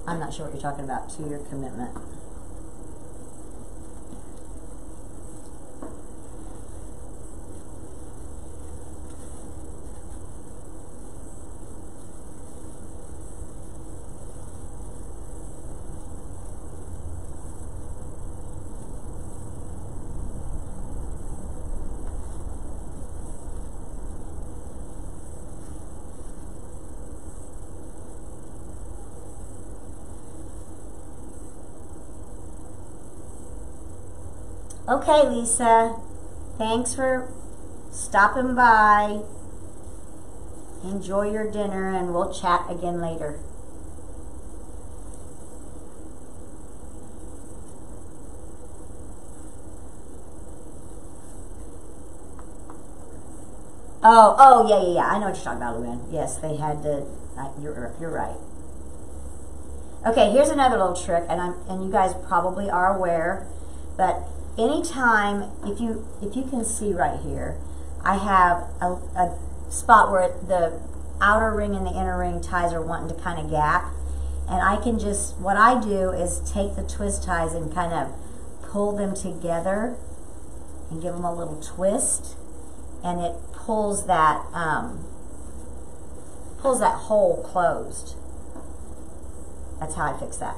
I'm not sure what you're talking about. 2-year commitment. Okay, Lisa. Thanks for stopping by. Enjoy your dinner, and we'll chat again later. Oh, yeah. I know what you're talking about, Luann. Yes, they had to. You're right. Okay, here's another little trick, and you guys probably are aware, but anytime, if you can see right here, I have a spot where the outer ring and the inner ring ties are wanting to kind of gap, and I can just, what I do is take the twist ties and kind of pull them together and give them a little twist, and it pulls that hole closed. That's how I fix that.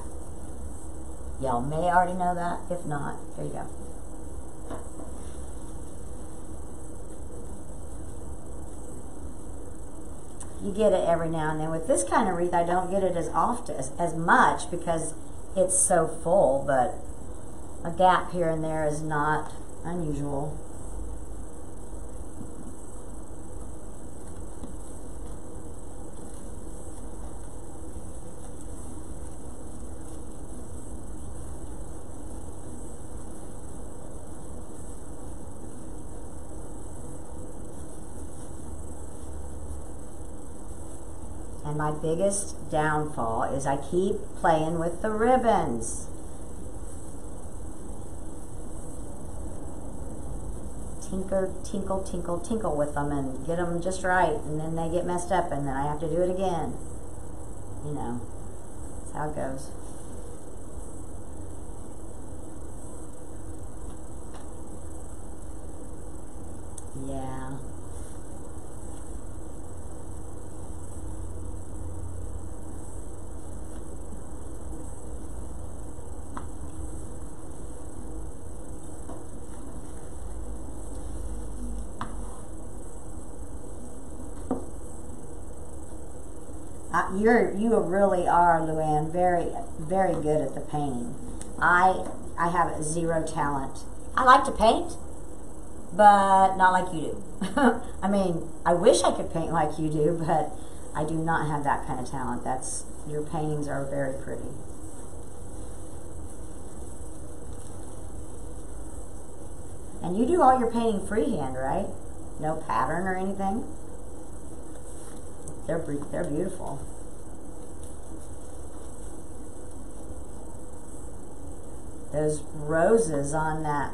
Y'all may already know that. If not, there you go. You get it every now and then. With this kind of wreath, I don't get it as often, as much, because it's so full, but a gap here and there is not unusual. And my biggest downfall is I keep playing with the ribbons. Tinkle, tinkle with them and get them just right, and then they get messed up, and then I have to do it again. You know, that's how it goes. Yeah. You really are, Luann, very, very good at the painting. I have zero talent. I like to paint, but not like you do. I mean, I wish I could paint like you do, but I do not have that kind of talent. Your paintings are very pretty. And you do all your painting freehand, right? No pattern or anything? They're beautiful. Those roses on that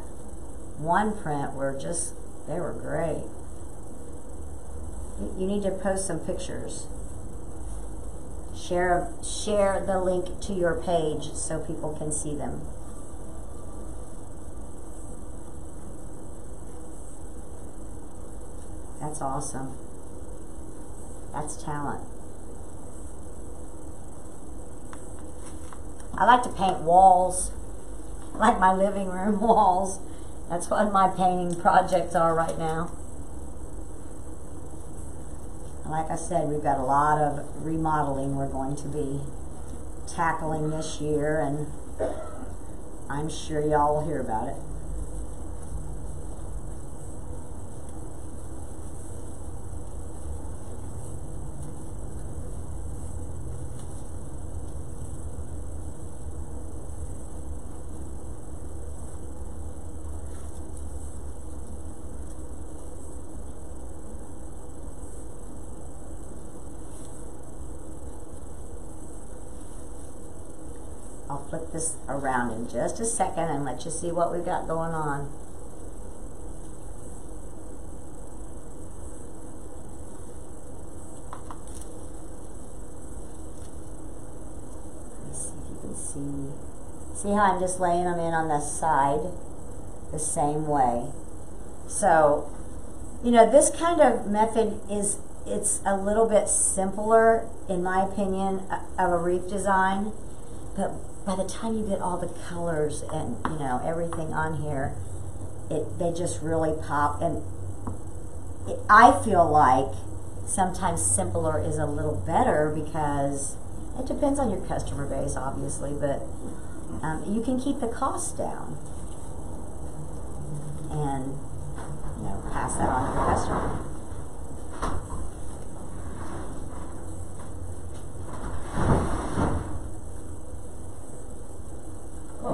one print were they were great. You need to post some pictures. Share the link to your page so people can see them. That's awesome. That's talent. I like to paint walls, like my living room walls. That's what my painting projects are right now. And like I said, we've got a lot of remodeling we're going to be tackling this year, and I'm sure y'all will hear about it. I'll flip this around in just a second and let you see what we've got going on. Let's see if you can see how I'm just laying them in on the side the same way. So, you know, this kind of method it's a little bit simpler, in my opinion, of a wreath design, but by the time you get all the colors and, you know, everything on here, they just really pop. And I feel like sometimes simpler is a little better, because it depends on your customer base, obviously, but you can keep the cost down. and, you know, pass that on to the customer.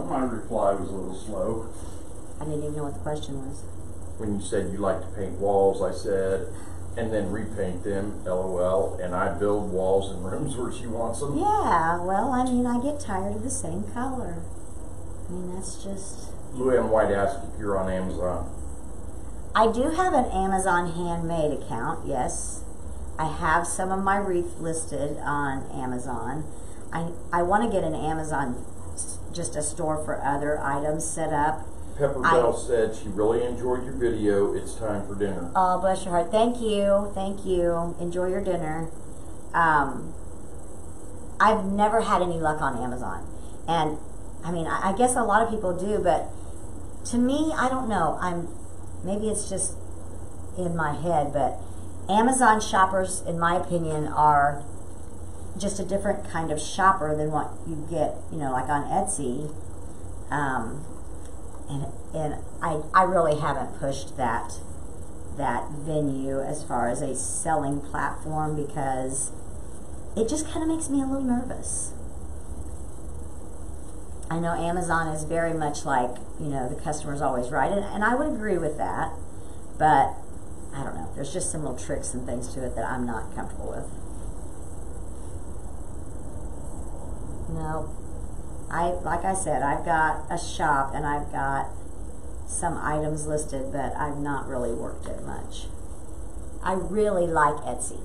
My reply was a little slow. I didn't even know what the question was. When you said you like to paint walls, I said, and then repaint them, LOL, and I build walls in rooms where she wants them. Yeah, well, I mean, I get tired of the same color. I mean, that's just... Luann White asked if you're on Amazon. I do have an Amazon handmade account, yes. I have some of my wreath listed on Amazon. I want to get an Amazon, just a store for other items set up. Pepper Bell said she really enjoyed your video. It's time for dinner. Oh, bless your heart. Thank you. Thank you. Enjoy your dinner. I've never had any luck on Amazon. And, I mean, I guess a lot of people do, but to me, I don't know. Maybe it's just in my head, but Amazon shoppers, in my opinion, are just a different kind of shopper than what you get, you know, like on Etsy. And I really haven't pushed that venue as far as a selling platform because it just kind of makes me a little nervous. I know Amazon is very much like, you know, the customer's always right, and I would agree with that, but I don't know. There's just some little tricks and things to it that I'm not comfortable with. No. Like I said, I've got a shop and I've got some items listed, but I've not really worked it much. I really like Etsy.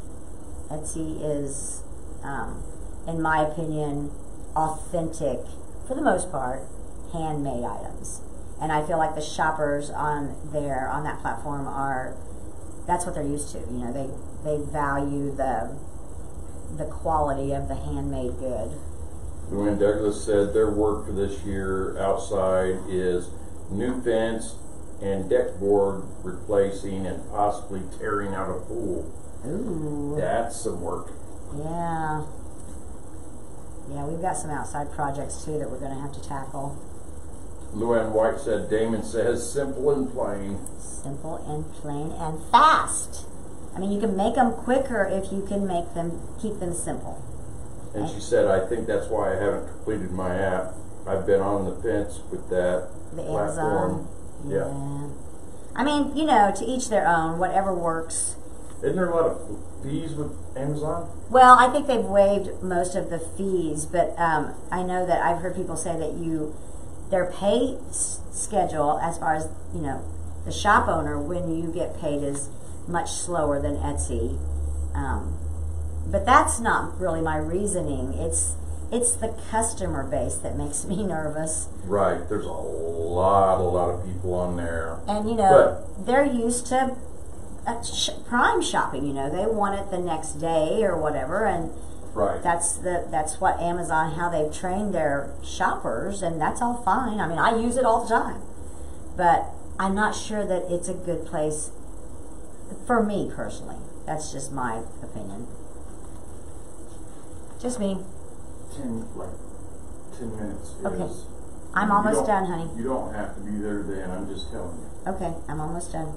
Etsy is, in my opinion, authentic, for the most part, handmade items. And I feel like the shoppers on that platform that's what they're used to. You know, they value the quality of the handmade good. Luann Douglas said their work for this year outside is new fence and deck board replacing and possibly tearing out a pool. Ooh. That's some work. Yeah. Yeah, we've got some outside projects too that we're going to have to tackle. Luann White said Damon says simple and plain. Simple and plain and fast. I mean, you can make them quicker if you can keep them simple. And she said, I think that's why I haven't completed my app. I've been on the fence with that platform. Amazon. Yeah. I mean, you know, to each their own, whatever works. Isn't there a lot of fees with Amazon? Well, I think they've waived most of the fees, but I know that I've heard people say that their pay schedule, as far as, you know, the shop owner, when you get paid is much slower than Etsy. But that's not really my reasoning. It's the customer base that makes me nervous. Right. There's a lot of people on there. And, you know, they're used to Prime shopping. You know, they want it the next day or whatever, and right. That's what Amazon, how they've trained their shoppers, and that's all fine. I mean, I use it all the time, but I'm not sure that it's a good place for me personally. That's just my opinion. Just me. 10 minutes Okay. is... I'm almost done, honey. You don't have to be there then, I'm just telling you. Okay, I'm almost done.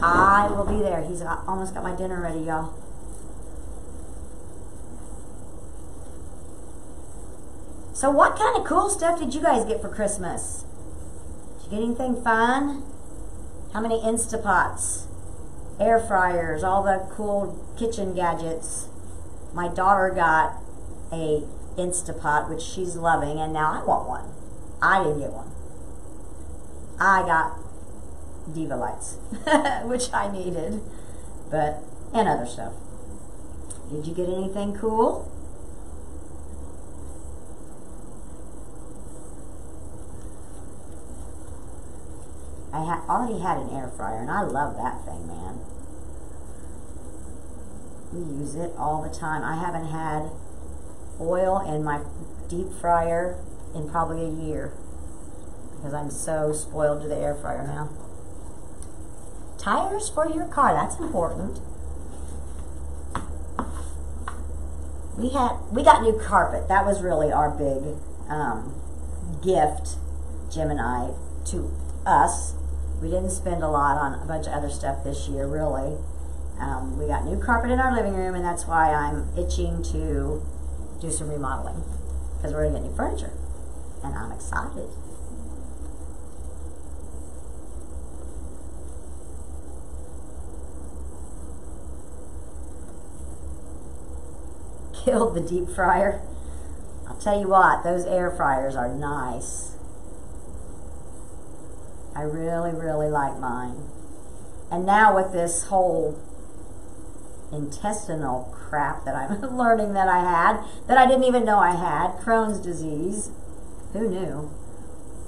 I will be there. He's almost got my dinner ready, y'all. So what kind of cool stuff did you guys get for Christmas? Did you get anything fun? How many Instapots? Air fryers, all the cool kitchen gadgets. My daughter got a Instapot, which she's loving, and now I want one. I didn't get one. I got Diva lights, which I needed, and other stuff. Did you get anything cool? I already had an air fryer, and I love that thing, man. We use it all the time. I haven't had oil in my deep fryer in probably a year because I'm so spoiled to the air fryer now. Tires for your car, that's important. We got new carpet. That was really our gift, Jim and I, to us. We didn't spend a lot on a bunch of other stuff this year, really. We got new carpet in our living room, and that's why I'm itching to do some remodeling, because we're going to get new furniture, and I'm excited. Killed the deep fryer. I'll tell you what, those air fryers are nice. I really, really like mine. And now with this whole intestinal crap that I'm learning that I had, that I didn't even know I had, Crohn's disease, who knew?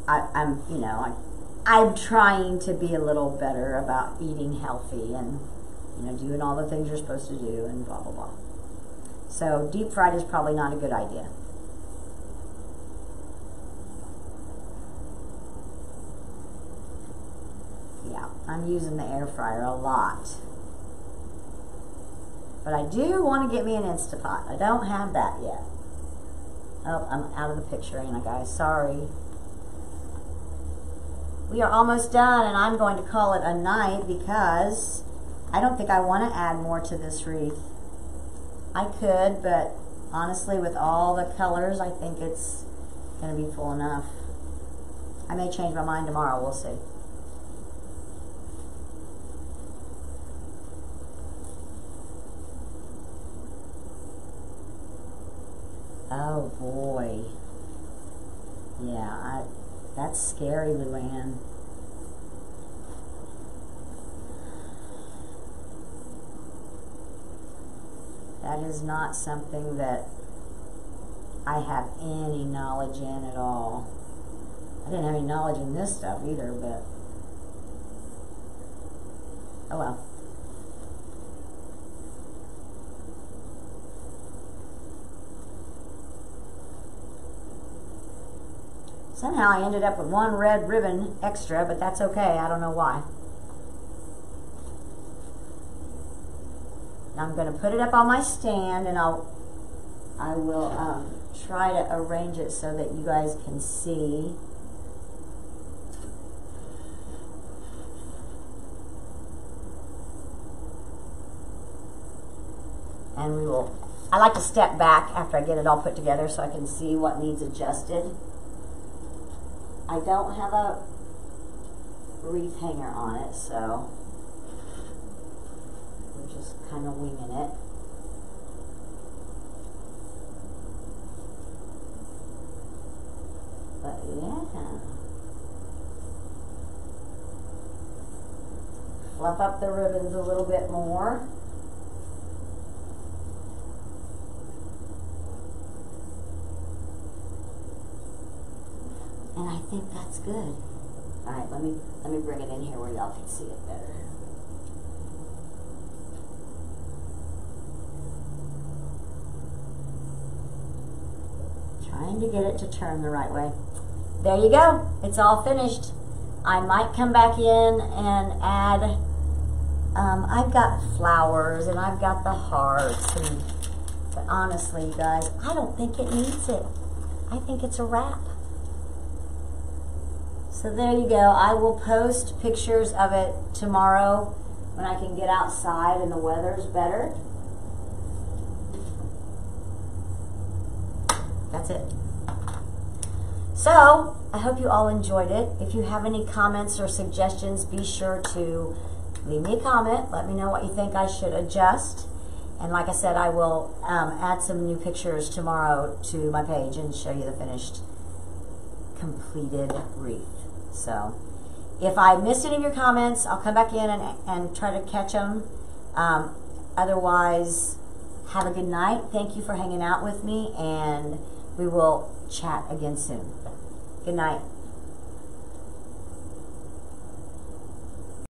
I'm trying to be a little better about eating healthy and, doing all the things you're supposed to do and blah, blah, blah. So deep fried is probably not a good idea. Yeah, I'm using the air fryer a lot. But I do want to get me an Instapot. I don't have that yet. Oh, I'm out of the picture, ain't I, guys? Sorry. We are almost done, and I'm going to call it a night because I don't think I want to add more to this wreath. I could, but honestly, with all the colors, I think it's going to be full enough. I may change my mind tomorrow. We'll see. Oh boy. Yeah, that's scary, Luann. That is not something that I have any knowledge in at all. I didn't have any knowledge in this stuff either, but oh well. Somehow I ended up with one red ribbon extra, but that's okay. I don't know why. Now I'm going to put it up on my stand, and I will try to arrange it so that you guys can see. And we will, I like to step back after I get it all put together so I can see what needs adjusted. I don't have a wreath hanger on it, so we're just kind of winging it. But yeah. Fluff up the ribbons a little bit more. And I think that's good. All right, let me bring it in here where y'all can see it better. Trying to get it to turn the right way. There you go. It's all finished. I might come back in and add, I've got flowers and I've got the hearts, but honestly, you guys, I don't think it needs it. I think it's a wrap. So there you go. I will post pictures of it tomorrow when I can get outside and the weather's better. That's it. So I hope you all enjoyed it. If you have any comments or suggestions, be sure to leave me a comment. Let me know what you think I should adjust. And like I said, I will add some new pictures tomorrow to my page and show you the finished, completed wreath. So if I missed any of your comments, I'll come back in and try to catch them. Otherwise, have a good night. Thank you for hanging out with me, and we will chat again soon. Good night.